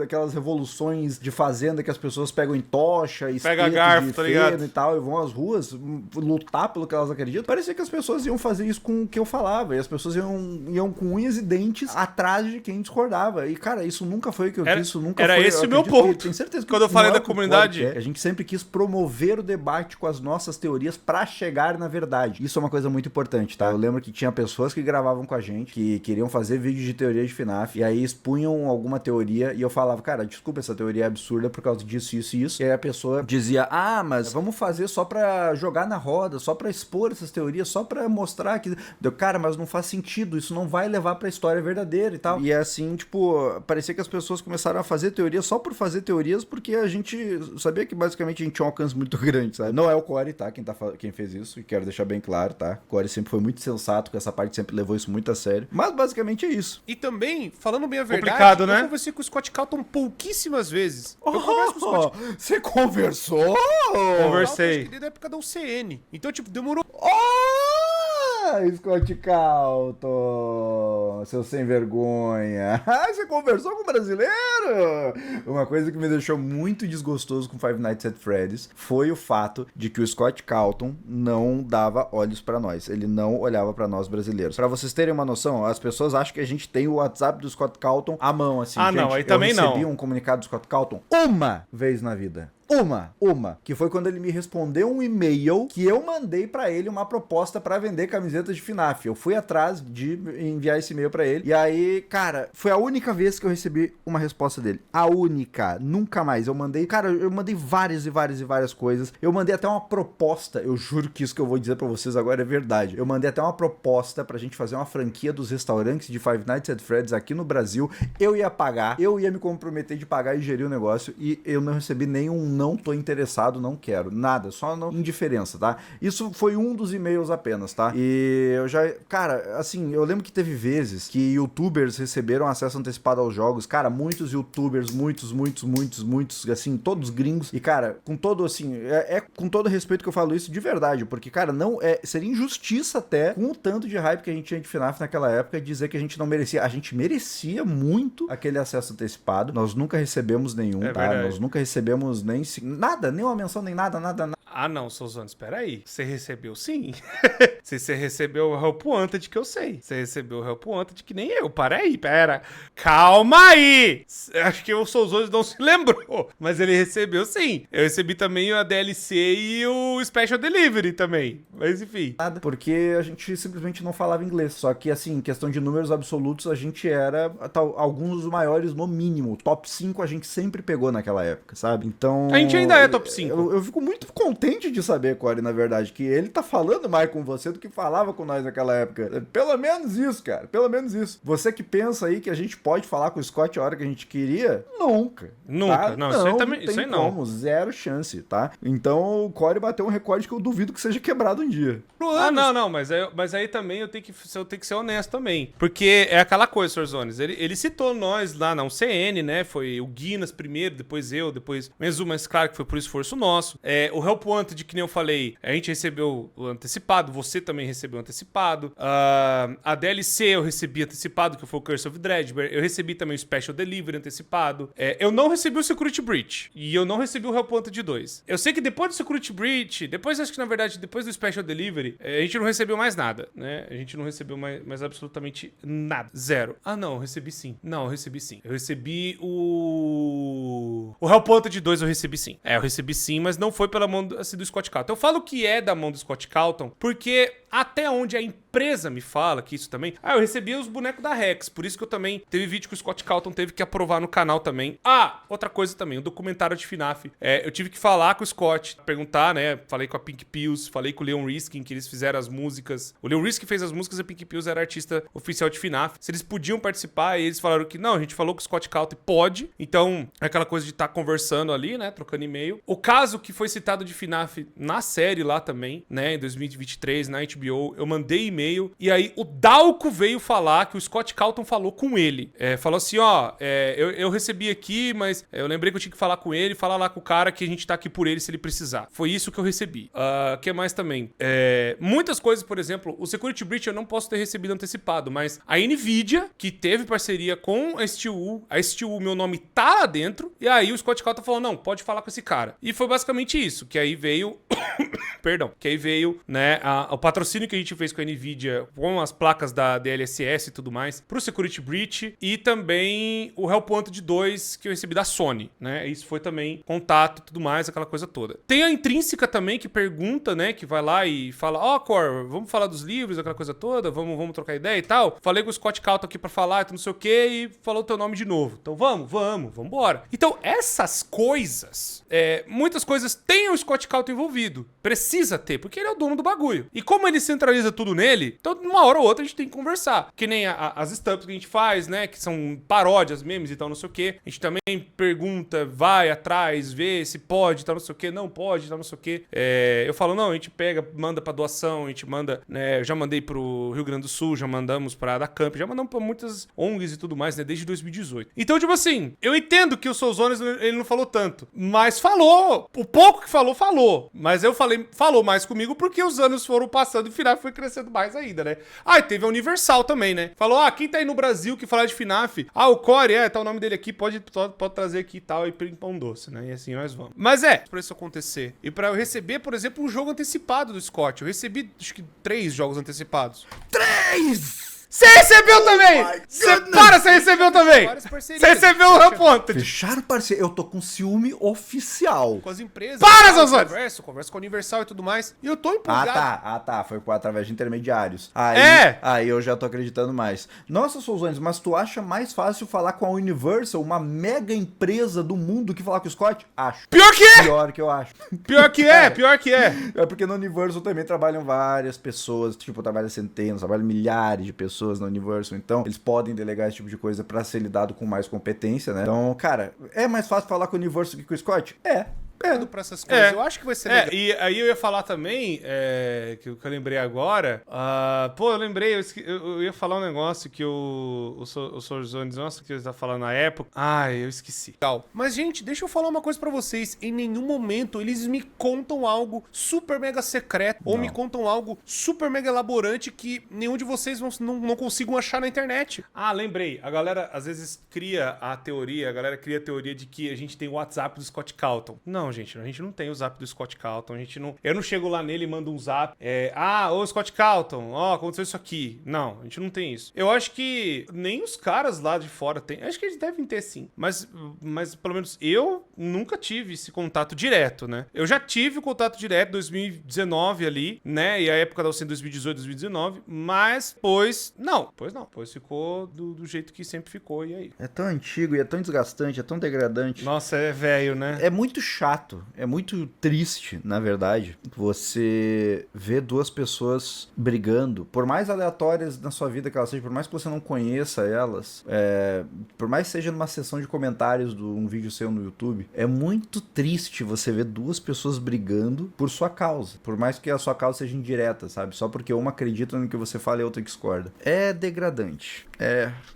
aquelas revoluções de fazenda que as pessoas pegam em tocha, Pega espeto garfo, de tá feno ligado? e tal, e vão às ruas lutar pelo que elas acreditam? Parecia que as pessoas iam fazer isso com o que eu falava. E as pessoas iam com unhas e dentes atrás de quem discordava. E, cara, isso nunca foi o que eu quis. Isso nunca era foi... esse eu o meu acredito que- ponto. Tenho certeza que Quando eu não falei é da o que o comunidade. Código quer. A gente sempre quis promover o debate com as nossas teorias pra chegar na verdade. Isso é uma coisa muito importante, tá? Eu lembro que tinha pessoas que gravavam com a gente, que queriam fazer vídeos de teoria de FNAF, e aí expunham alguma teoria, e eu falava, cara, desculpa, essa teoria é absurda por causa disso, isso e isso. E aí a pessoa dizia, mas vamos fazer só pra jogar na roda, só pra expor essas teorias, só pra mostrar que... Cara, mas não faz sentido, isso não vai levar pra história verdadeira e tal. E assim, tipo, parecia que as pessoas começaram a fazer teorias só por fazer teorias, porque a gente sabia que basicamente a gente tinha um alcance muito grande, sabe? Não é o Corey, tá? Quem fez isso, e quero deixar bem claro, tá? O Corey sempre foi muito sensato com essa parte, sempre levou isso muito a sério. Mas basicamente é isso. E também, falando bem a verdade, Complicado, né? eu conversei com o Scott Cawthon pouquíssimas vezes. Eu converso com o Scott Você conversou? Conversei. Cawthon desde a época da UCN. Então, tipo, demorou... Scott Cawthon, seu sem vergonha. Você conversou com o brasileiro? Uma coisa que me deixou muito desgostoso com Five Nights at Freddy's foi o fato de que o Scott Cawthon não dava olhos pra nós. Ele não olhava pra nós brasileiros. Pra vocês terem uma noção, as pessoas acham que a gente tem o WhatsApp do Scott Cawthon à mão, assim. Ah, não, aí também eu recebi um comunicado do Scott Cawthon uma vez na vida. Uma. Que foi quando ele me respondeu um e-mail que eu mandei pra ele uma proposta pra vender camisetas de FNAF. Eu fui atrás de enviar esse e-mail pra ele. E aí, cara, foi a única vez que eu recebi uma resposta dele. A única. Nunca mais. Eu mandei várias coisas. Eu mandei até uma proposta. Eu juro que isso que eu vou dizer pra vocês agora é verdade. Eu mandei até uma proposta pra gente fazer uma franquia dos restaurantes de Five Nights at Freddy's aqui no Brasil. Eu ia pagar. Eu ia me comprometer de pagar e gerir o negócio. E eu não recebi nenhum não tô interessado, não quero. Nada. Só indiferença, tá? Isso foi um dos e-mails apenas, tá? E eu já... Cara, assim, eu lembro que teve vezes que youtubers receberam acesso antecipado aos jogos. Cara, muitos youtubers, muitos, assim, todos gringos. E, cara, com todo, assim, com todo respeito que eu falo isso de verdade, porque, cara, não seria injustiça até, com o tanto de hype que a gente tinha de FNAF naquela época, dizer que a gente não merecia. A gente merecia muito aquele acesso antecipado. Nós nunca recebemos nenhum, tá? Verdade. Nós nunca recebemos nem nada, nem uma menção, nem nada. Ah, não, Souzone, espera aí. Você recebeu sim. Você recebeu o Help Wanted que eu sei. Você recebeu o Help Wanted que nem eu. Para aí, pera. Calma aí. Acho que o Souzone não se lembrou. Mas ele recebeu sim. Eu recebi também a DLC e o Special Delivery também. Mas enfim. Nada, porque a gente simplesmente não falava inglês. Só que, assim, em questão de números absolutos, a gente era alguns dos maiores no mínimo. Top 5 a gente sempre pegou naquela época, sabe? Então... A gente ainda é top 5. Eu fico muito contente de saber, Corey, na verdade, que ele tá falando mais com você do que falava com nós naquela época. Pelo menos isso, cara. Pelo menos isso. Você que pensa aí que a gente pode falar com o Scott a hora que a gente queria, nunca. Nunca. Tá? Não, isso aí também, tem isso aí não. como. Zero chance, tá? Então o Corey bateu um recorde que eu duvido que seja quebrado um dia. Ah, não, mas aí também eu tenho que ser honesto também. Porque é aquela coisa, Sr. Zones. Ele citou nós lá na UCN, né? Foi o Guinness primeiro, depois eu, depois Menzu, mas claro que foi por esforço nosso. O Help Wanted, que nem eu falei, a gente recebeu o antecipado, você também recebeu antecipado. A DLC eu recebi antecipado, que foi o Curse of Dreadbear. Eu recebi também o Special Delivery antecipado. Eu não recebi o Security Breach. E eu não recebi o Help Wanted 2. Eu sei que depois do Security Breach, acho que na verdade, depois do Special Delivery, a gente não recebeu mais nada, né? A gente não recebeu mais absolutamente nada. Zero. Ah, não, eu recebi sim. Não, eu recebi sim. Eu recebi o Help Wanted 2 eu recebi sim. Eu recebi sim, mas não foi pela mão do Scott Calton. Eu falo que é da mão do Scott Calton, porque até onde a empresa me fala que isso também... eu recebi os bonecos da Rex, por isso que eu também... Teve vídeo que o Scott Calton teve que aprovar no canal também. Outra coisa também, o documentário de FNAF. Eu tive que falar com o Scott, perguntar, né? Falei com a Pink Pills, falei com o Leon Riskin, que eles fizeram as músicas. O Leon Riskin fez as músicas e a Pink Pills era artista oficial de FNAF. Se eles podiam participar, e eles falaram que não, a gente falou com o Scott Calton pode. Então, é aquela coisa de estar conversando ali, né? Trocando e-mail. O caso que foi citado de FNAF na série lá também, né? Em 2023, na HBO, eu mandei e-mail. E aí, o Dalco veio falar que o Scott Calton falou com ele. Falou assim, eu recebi aqui, mas eu lembrei que eu tinha que falar com ele, falar lá com o cara que a gente tá aqui por ele se ele precisar. Foi isso que eu recebi. Que mais também? Muitas coisas, por exemplo, o Security Breach eu não posso ter recebido antecipado, mas a NVIDIA, que teve parceria com a STU, meu nome tá lá dentro, e aí o Scott Calton falou, não, pode falar com esse cara. E foi basicamente isso, que aí veio... Perdão. Que aí veio, né, o patrocínio que a gente fez com a NVIDIA, com as placas da DLSS e tudo mais, pro Security Breach, e também o Help Wanted 2 que eu recebi da Sony, né? Isso foi também contato e tudo mais, aquela coisa toda. Tem a Intrínseca também, que pergunta, né, que vai lá e fala, Cor, vamos falar dos livros, aquela coisa toda, vamos trocar ideia e tal. Falei com o Scott Calton aqui pra falar, não sei o que, e falou o teu nome de novo. Então vamos embora. Então, essas coisas, muitas coisas tem o Scott Calton envolvido. Precisa ter, porque ele é o dono do bagulho. E como ele centraliza tudo nele, então uma hora ou outra a gente tem que conversar. Que nem as stamps que a gente faz, né, que são paródias, memes e tal, não sei o que. A gente também pergunta, vai atrás, vê se pode, tal, não sei o que, não pode, tal, não sei o que. Eu falo, não, a gente pega, manda pra doação, a gente manda, né, eu já mandei pro Rio Grande do Sul, já mandamos pra da Camp, já mandamos pra muitas ONGs e tudo mais, né, desde 2018. Então, tipo assim, eu entendo que o Souzones, ele não falou tanto, mas falou. O pouco que falou. Mas eu falou mais comigo porque os anos foram passando e o FNAF foi crescendo mais ainda, né? E teve a Universal também, né? Falou, quem tá aí no Brasil que fala de FNAF? O Corey, tá o nome dele aqui, pode trazer aqui e tal, e pão doce, né? E assim nós vamos. Mas pra isso acontecer. E pra eu receber, por exemplo, um jogo antecipado do Scott. Eu recebi, acho que 3 jogos antecipados. 3! Você recebeu também! my Você recebeu também! Várias parcerias. Você recebeu o ponto. Fecharam parceiro. Eu tô com ciúme oficial. Com as empresas. Para, eu Zazores! converso com a Universal e tudo mais. E eu tô Ah, empolgado. tá. Foi através de intermediários. Aí eu já tô acreditando mais. Nossa, Souzones, mas tu acha mais fácil falar com a Universal, uma mega empresa do mundo, que falar com o Scott? Acho. Pior que é! Pior que eu acho. Pior que é, pior que é. É porque na Universal também trabalham várias pessoas, tipo, trabalham centenas, trabalham milhares de pessoas na Universal, então eles podem delegar esse tipo de coisa pra ser lidado com mais competência, né? Então, cara, é mais fácil falar com a Universal que com o Scott? Pra essas coisas. É. Eu acho que vai ser legal. E aí eu ia falar também, que eu lembrei agora. Eu lembrei, eu ia falar um negócio que o Sorzones, nossa, que ele tá falando na época. Eu esqueci. Legal. Mas, gente, deixa eu falar uma coisa pra vocês. Em nenhum momento eles me contam algo super mega secreto ou me contam algo super mega elaborante que nenhum de vocês não consigam achar na internet. Lembrei. A galera às vezes cria a teoria de que a gente tem o WhatsApp do Scott Calton. Não, gente, a gente não tem o zap do Scott Calton. Eu não chego lá nele e mando um zap. Ô Scott Calton, aconteceu isso aqui. Não, a gente não tem isso. Eu acho que nem os caras lá de fora têm. Acho que eles devem ter sim. Mas pelo menos eu nunca tive esse contato direto, né? Eu já tive o contato direto em 2019 ali, né? E a época da sendo 2018, 2019. Mas depois ficou do jeito que sempre ficou. E aí? É tão antigo e é tão desgastante, é tão degradante. Nossa, é velho, né? É muito chato, é muito triste, na verdade, você ver duas pessoas brigando, por mais aleatórias na sua vida que elas sejam, por mais que você não conheça elas, por mais que seja numa sessão de comentários de um vídeo seu no YouTube, é muito triste você ver duas pessoas brigando por sua causa, por mais que a sua causa seja indireta, sabe? Só porque uma acredita no que você fala e a outra discorda. É degradante.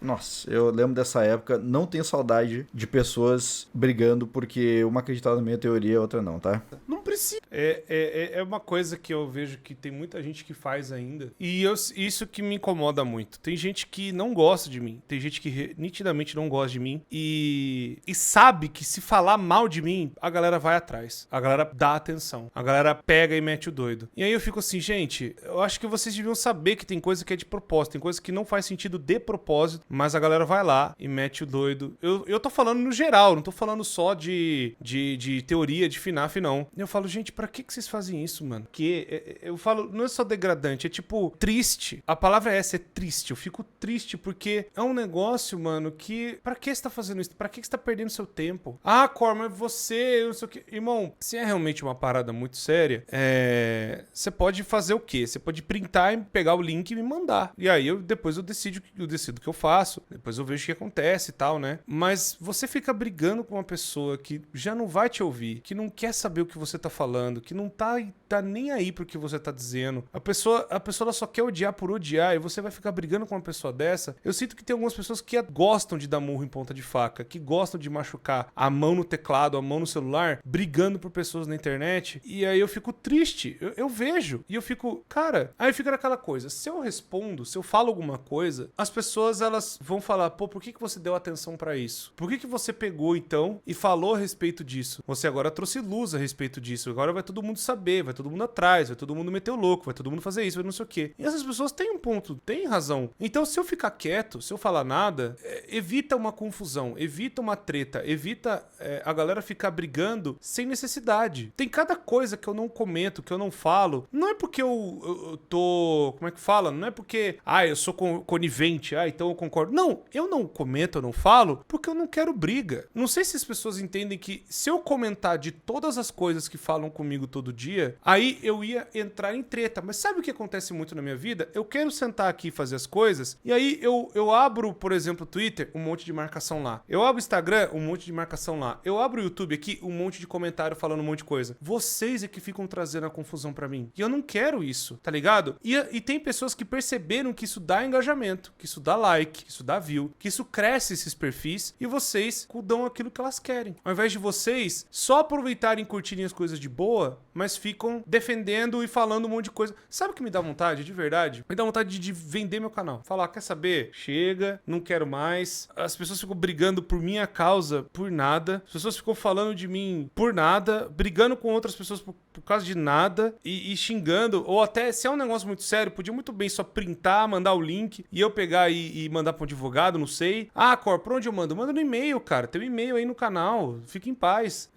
Nossa, eu lembro dessa época, não tenho saudade de pessoas brigando porque uma acreditava na minha teoria e a outra não, tá? Não precisa. É uma coisa que eu vejo que tem muita gente que faz ainda. E isso que me incomoda muito. Tem gente que não gosta de mim. Tem gente que nitidamente não gosta de mim. E sabe que se falar mal de mim, a galera vai atrás. A galera dá atenção. A galera pega e mete o doido. E aí eu fico assim, gente, eu acho que vocês deviam saber que tem coisa que é de propósito. Tem coisa que não faz sentido de propósito. Mas a galera vai lá e mete o doido. Eu tô falando no geral. Não tô falando só de teoria de FNAF, não. Eu falo, gente, pra que vocês fazem isso, mano? Eu falo, não é só degradante, é tipo triste. A palavra é essa, é triste. Eu fico triste porque é um negócio, mano, que... Pra que você tá fazendo isso? Pra que você tá perdendo seu tempo? Cor, mas você... Eu não sei o que... Irmão, se é realmente uma parada muito séria, você pode fazer o quê? Você pode printar e pegar o link e me mandar. E aí depois eu decido o que eu faço. Depois eu vejo o que acontece e tal, né? Mas você fica brigando com uma pessoa que já não vai te ouvir, que não quer saber o que você tá falando, que não tá nem aí pro que você tá dizendo. A pessoa ela só quer odiar por odiar e você vai ficar brigando com uma pessoa dessa. Eu sinto que tem algumas pessoas que gostam de dar murro em ponta de faca, que gostam de machucar a mão no teclado, a mão no celular, brigando por pessoas na internet. E aí eu fico triste. Eu vejo. E eu fico, cara... Aí fica naquela coisa. Se eu respondo, se eu falo alguma coisa, as pessoas, elas vão falar, pô, por que você deu atenção pra isso? Por que você pegou, então, e falou a respeito disso? Você agora trouxe luz a respeito disso. Agora vai todo mundo saber, vai todo mundo atrás, vai todo mundo meter o louco, vai todo mundo fazer isso, vai não sei o quê. E essas pessoas têm um ponto, têm razão. Então, se eu ficar quieto, se eu falar nada, evita uma confusão, evita uma treta, evita a galera ficar brigando sem necessidade. Tem cada coisa que eu não comento, que eu não falo. Não é porque eu tô... Como é que fala? Não é porque... eu sou conivente, então eu concordo. Não, eu não comento, eu não falo, porque eu não quero briga. Não sei se as pessoas entendem que se eu comentar de todas as coisas que falam comigo todo dia, aí eu ia entrar em treta. Mas sabe o que acontece muito na minha vida? Eu quero sentar aqui e fazer as coisas, e aí eu abro, por exemplo, o Twitter, um monte de marcação lá. Eu abro o Instagram, um monte de marcação lá. Eu abro o YouTube aqui, um monte de comentário falando um monte de coisa. Vocês é que ficam trazendo a confusão pra mim. E eu não quero isso, tá ligado? E tem pessoas que perceberam que isso dá engajamento, que isso dá like, que isso dá view, que isso cresce esses perfis, e vocês dão aquilo que elas querem. Ao invés de vocês só aproveitarem e curtirem as coisas de boa, mas ficam ficam defendendo e falando um monte de coisa. Sabe o que me dá vontade, de verdade? Me dá vontade de vender meu canal. Falar, quer saber? Chega, não quero mais. As pessoas ficam brigando por minha causa, por nada. As pessoas ficam falando de mim por nada, brigando com outras pessoas por causa de nada e xingando. Ou até, se é um negócio muito sério, podia muito bem só printar, mandar o link e eu pegar e mandar para um advogado, não sei. Ah, Cor, pra onde eu mando? Manda no e-mail, cara. Tem um e-mail aí no canal. Fica em paz.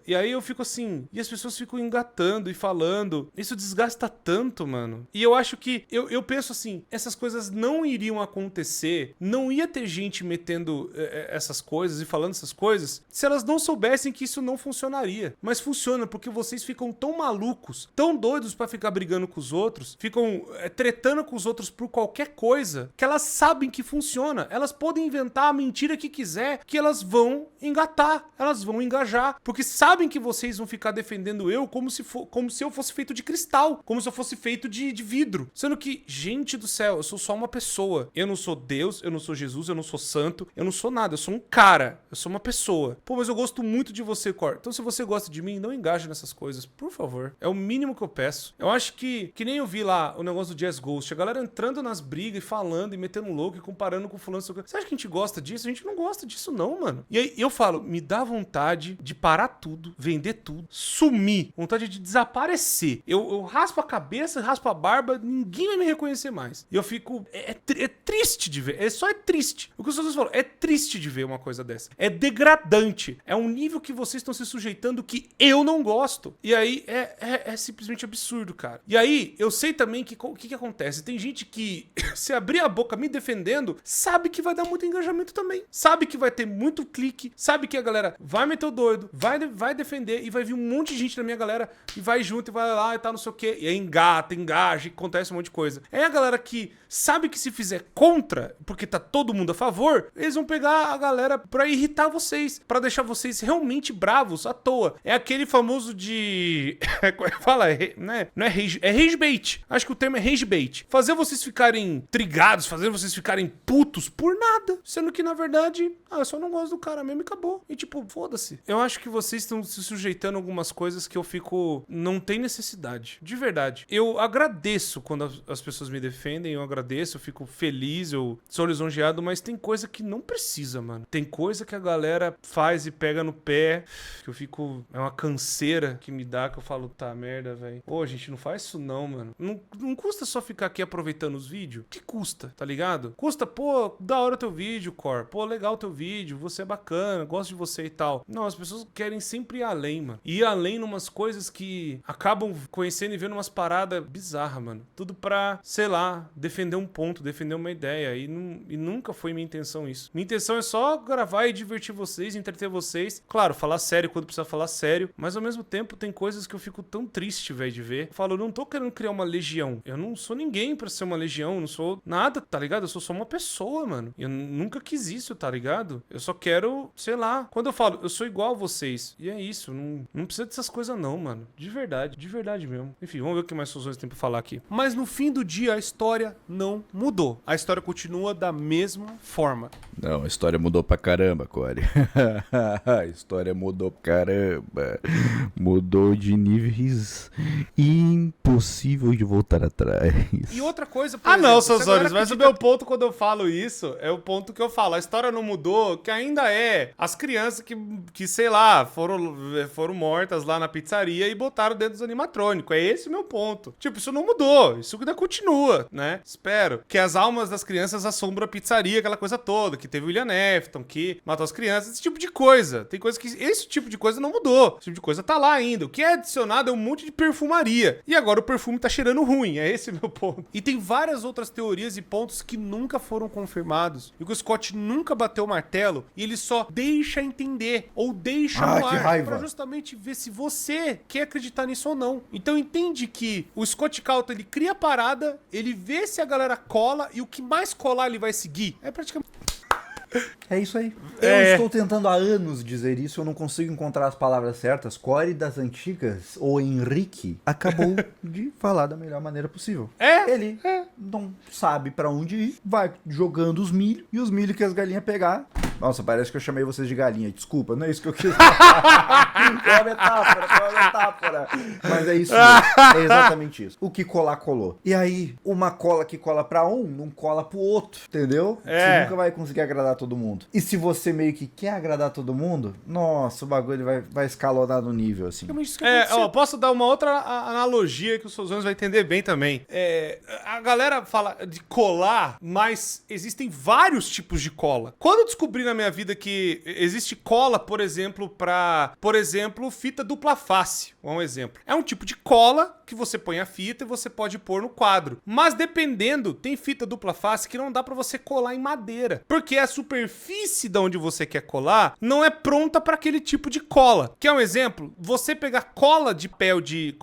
E aí eu fico assim, e as pessoas ficam engatando e falando. Isso desgasta tanto, mano. E eu acho que, eu penso assim, essas coisas não iriam acontecer, não ia ter gente metendo essas coisas e falando essas coisas, se elas não soubessem que isso não funcionaria. Mas funciona, porque vocês ficam tão malucos, tão doidos pra ficar brigando com os outros, ficam tretando com os outros por qualquer coisa, que elas sabem que funciona. Elas podem inventar a mentira que quiser, que elas vão engatar, elas vão engajar, porque sabem que vocês vão ficar defendendo eu como se eu fosse feito de cristal, como se eu fosse feito de vidro. Sendo que, gente do céu, eu sou só uma pessoa. Eu não sou Deus, eu não sou Jesus, eu não sou santo, eu não sou nada, eu sou um cara, eu sou uma pessoa. Pô, mas eu gosto muito de você, Cor. Então se você gosta de mim, não engaje nessas coisas, por favor. É o mínimo que eu peço. Eu acho que nem eu vi lá o negócio do Jazz Ghost, a galera entrando nas brigas e falando e metendo louco e comparando com o fulano. Você acha que a gente gosta disso? A gente não gosta disso não, mano. E aí eu falo, me dá vontade de parar tudo, vender tudo, sumir, vontade de desaparecer. Eu raspo a cabeça, raspo a barba, ninguém vai me reconhecer mais. E eu fico, é triste de ver, é triste. O que os outros falam, é triste de ver uma coisa dessa. É degradante, é um nível que vocês estão se sujeitando que eu não gosto. E aí é simplesmente absurdo, cara. E aí eu sei também que o que acontece? Tem gente que, se abrir a boca me defendendo, sabe que vai dar muito engajamento também. Sabe que vai ter muito clique, sabe que a galera vai meter o doido, vai defender e vai vir um monte de gente da minha galera e vai junto e vai lá e tal, não sei o quê. E aí engaja, acontece um monte de coisa. É a galera que sabe que se fizer contra, porque tá todo mundo a favor, eles vão pegar a galera pra irritar vocês, pra deixar vocês realmente bravos à toa. É aquele famoso de... Fala, não é rage, é rage bait. Acho que o termo é rage bait. Fazer vocês ficarem trigados, fazer vocês ficarem putos por nada. Sendo que, na verdade, eu só não gosto do cara mesmo e acabou. E tipo, foda-se. Eu acho que vocês estão se sujeitando a algumas coisas que eu fico... Não tem necessidade. De verdade. Eu agradeço quando as pessoas me defendem, eu agradeço, eu fico feliz, eu sou lisonjeado, mas tem coisa que não precisa, mano. Tem coisa que a galera faz e pega no pé, que eu fico... É uma canseira que me dá, que eu falo, tá, merda, velho. Ô, gente, não faz isso não, mano. Não custa só ficar aqui aproveitando os vídeos? Que custa, tá ligado? Custa, pô, da hora teu vídeo, Cor. Pô, legal teu vídeo, você é bacana, gosto de você e tal. Não, as pessoas querem sempre ir além, mano. Ir além numas coisas que acabam conhecendo e vendo umas paradas bizarras, mano. Tudo pra, sei lá, defender um ponto, defender uma ideia. E nunca foi minha intenção isso. Minha intenção é só gravar e divertir vocês, entreter vocês. Claro, falar sério quando precisa falar sério. Mas ao mesmo tempo tem coisas que eu fico tão triste, velho, de ver. Eu falo, eu não tô querendo criar uma legião. Eu não sou ninguém pra ser uma legião. Eu não sou nada, tá ligado? Eu sou só uma pessoa, mano. Eu nunca quis isso, tá ligado? Eu só quero, sei lá. Quando eu falo, eu sou igual a vocês. E é isso. Não precisa dessas coisas não, mano. De verdade mesmo. Enfim, vamos ver o que mais Suzões tem pra falar aqui. Mas no fim do dia, a história não mudou. A história continua da mesma forma. Não, a história mudou pra caramba, Corey. A história mudou pra caramba. Mudou de níveis impossível de voltar atrás. E outra coisa, por não, exemplo, Suzões, mas o meu ponto quando eu falo isso é o ponto que eu falo. A história não mudou, que ainda é as crianças que sei lá, foram mortas lá na pizzaria e botaram dentro dos animatrônicos. É esse o meu ponto. Tipo, isso não mudou. Isso ainda continua, né? Espero. Que as almas das crianças assombram a pizzaria, aquela coisa toda. Que teve o William Afton, que matou as crianças. Esse tipo de coisa. Tem coisa que... Esse tipo de coisa não mudou. Esse tipo de coisa tá lá ainda. O que é adicionado é um monte de perfumaria. E agora o perfume tá cheirando ruim. É esse o meu ponto. E tem várias outras teorias e pontos que nunca foram confirmados. E que o Scott nunca bateu o martelo. E ele só deixa entender. Ou deixa no ar. Pra justamente ver se você quer acreditar nisso ou não. Então entende que o Scott Cawthon, ele cria a parada, ele vê se a galera cola e o que mais colar ele vai seguir. É praticamente... É isso aí. Eu estou tentando há anos dizer isso, eu não consigo encontrar as palavras certas. Corey das antigas, ou Henrique, acabou de falar da melhor maneira possível. Ele não sabe pra onde ir, vai jogando os milho, e os milho que as galinhas pegar, Nossa, parece que eu chamei vocês de galinha. Desculpa, não é isso que eu quis falar. Foi uma metáfora. Mas é isso mesmo. É exatamente isso. O que colar, colou. E aí, uma cola que cola pra um, não cola pro outro, entendeu? Você nunca vai conseguir agradar todo mundo. E se você meio que quer agradar todo mundo, nossa, o bagulho vai escalonar no nível, assim. Posso dar uma outra analogia que o Souzões vai entender bem também. A galera fala de colar, mas existem vários tipos de cola. Quando eu descobri na minha vida que existe cola, por exemplo, fita dupla face, um exemplo. É um tipo de cola que você põe a fita e você pode pôr no quadro. Mas dependendo, tem fita dupla face que não dá pra você colar em madeira, porque a superfície de onde você quer colar não é pronta pra aquele tipo de cola. Quer um exemplo? Você pegar cola de pé de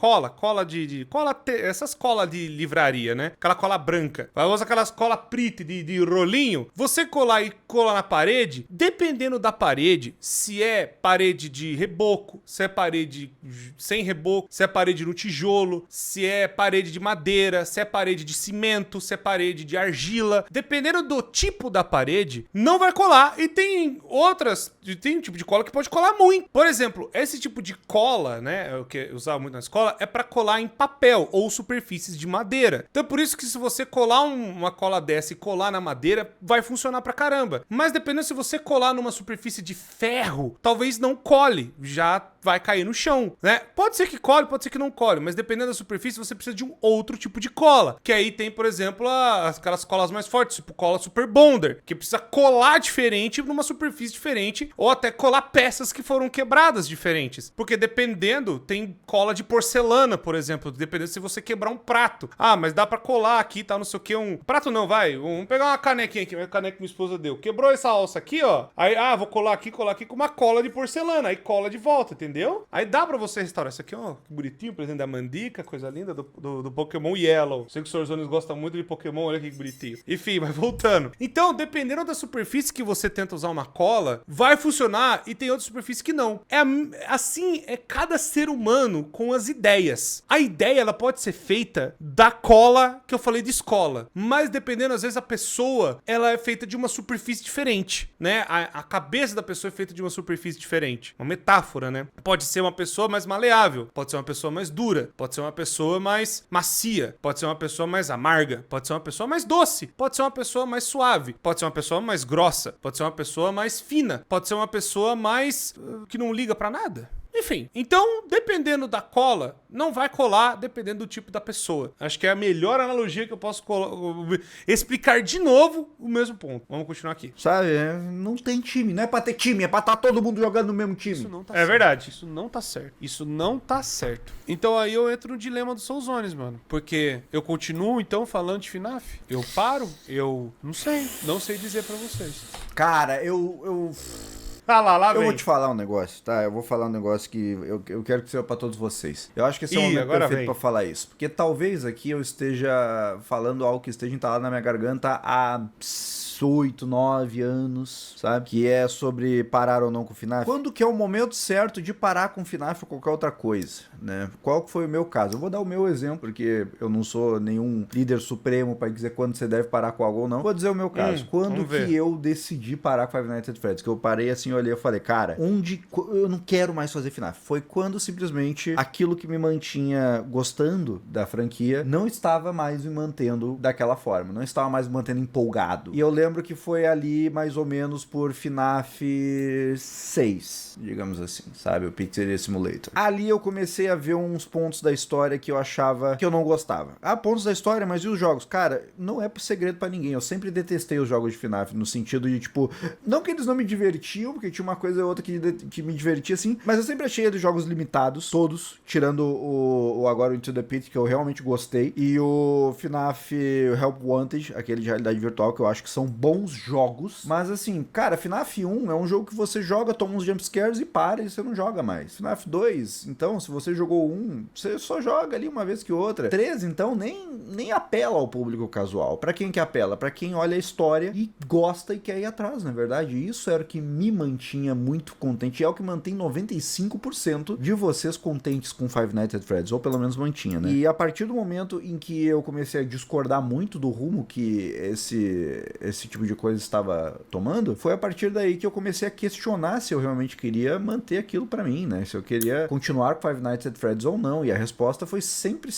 essas colas de livraria, né? Aquela cola branca. Vai usar aquelas cola preta de rolinho. Você colar e colar na parede, dependendo da parede, se é parede de reboco, se é parede sem reboco, se é parede no tijolo, se é parede de madeira, se é parede de cimento, se é parede de argila. Dependendo do tipo da parede, não vai colar. E tem um tipo de cola que pode colar muito. Por exemplo, esse tipo de cola, né, que eu usava muito na escola, é pra colar em papel ou superfícies de madeira. Então por isso que se você colar uma cola dessa e colar na madeira, vai funcionar pra caramba. Mas dependendo se você colar numa superfície de ferro, talvez não cole, já vai cair no chão, né? Pode ser que cole, pode ser que não cole, mas dependendo da superfície, você precisa de um outro tipo de cola. Que aí tem, por exemplo, aquelas colas mais fortes, tipo cola Super Bonder, que precisa colar diferente numa superfície diferente, ou até colar peças que foram quebradas diferentes. Porque dependendo, tem cola de porcelana, por exemplo, dependendo se você quebrar um prato. Ah, mas dá pra colar aqui, tá, não sei o que, um prato não, vai, vamos pegar uma canequinha aqui, uma caneca que minha esposa deu. Quebrou essa alça aqui, ó, aí, vou colar aqui com uma cola de porcelana, aí cola de volta, entendeu? Aí dá pra você restaurar. Isso aqui, ó, que bonitinho, presente da Mandica, coisa linda do Pokémon Yellow. Sei que o Sr. Zones gosta muito de Pokémon, olha que bonitinho. Enfim, mas voltando. Então, dependendo da superfície que você tenta usar uma cola, vai funcionar e tem outra superfície que não. Assim, é cada ser humano com as ideias. A ideia, ela pode ser feita da cola que eu falei de escola, mas dependendo, às vezes, a pessoa, ela é feita de uma superfície diferente, né? A cabeça da pessoa é feita de uma superfície diferente. Uma metáfora, né? Pode ser uma pessoa mais maleável, pode ser uma pessoa mais dura, pode ser uma pessoa mais macia, pode ser uma pessoa mais amarga, pode ser uma pessoa mais doce, pode ser uma pessoa mais suave, pode ser uma pessoa mais grossa, pode ser uma pessoa mais fina, pode ser uma pessoa mais que não liga pra nada. Enfim, então, dependendo da cola, não vai colar dependendo do tipo da pessoa. Acho que é a melhor analogia que eu posso explicar de novo o mesmo ponto. Vamos continuar aqui. Sabe, não tem time, não é pra ter time, é pra estar todo mundo jogando no mesmo time. Isso não tá certo. Verdade. Isso não tá certo. Isso não tá certo. Então aí eu entro no dilema dos Souzones, mano. Porque eu continuo, então, falando de FNAF? Eu paro? Eu não sei. Não sei dizer pra vocês. Cara, Lá eu vem. vou te falar um negócio, tá? Eu vou falar um negócio que eu quero que seja pra todos vocês. Eu acho que esse é o momento agora perfeito vem. pra falar isso. Porque talvez aqui eu esteja falando algo que esteja entalado na minha garganta há 8, 9 anos, sabe? Que é sobre parar ou não com o FNAF. Quando que é o momento certo de parar com o FNAF ou qualquer outra coisa, né? Qual que foi o meu caso? Eu vou dar o meu exemplo, porque eu não sou nenhum líder supremo pra dizer quando você deve parar com algo ou não. Vou dizer o meu caso. Quando que eu decidi parar com Five Nights at Freddy's? Que eu parei assim, olhei e falei, cara, eu não quero mais fazer FNAF. Foi quando simplesmente aquilo que me mantinha gostando da franquia não estava mais me mantendo daquela forma, não estava mais me mantendo empolgado. E eu lembro que foi ali mais ou menos por FNAF 6, digamos assim, sabe? O Pizzeria Simulator. Ali eu comecei a ver uns pontos da história que eu achava que eu não gostava. Pontos da história, mas e os jogos? Cara, não é segredo pra ninguém. Eu sempre detestei os jogos de FNAF, no sentido de, tipo, não que eles não me divertiam, porque tinha uma coisa ou outra que me divertia, assim, mas eu sempre achei eles jogos limitados, todos, tirando o agora o Into the Pit, que eu realmente gostei, e o FNAF Help Wanted, aquele de realidade virtual, que eu acho que são bons jogos, mas assim, cara, FNAF 1 é um jogo que você joga, toma uns jumpscares e para, e você não joga mais. FNAF 2, então, se você jogou 1, você só joga ali uma vez que outra. 3, então, nem apela ao público casual. Pra quem que apela? Pra quem olha a história e gosta e quer ir atrás, na verdade. Isso era o que me mantinha muito contente, e é o que mantém 95% de vocês contentes com Five Nights at Freddy's, ou pelo menos mantinha, né? E a partir do momento em que eu comecei a discordar muito do rumo que esse esse tipo de coisa estava tomando, foi a partir daí que eu comecei a questionar se eu realmente queria manter aquilo pra mim, né? Se eu queria continuar com Five Nights at Freddy's ou não. E a resposta foi sempre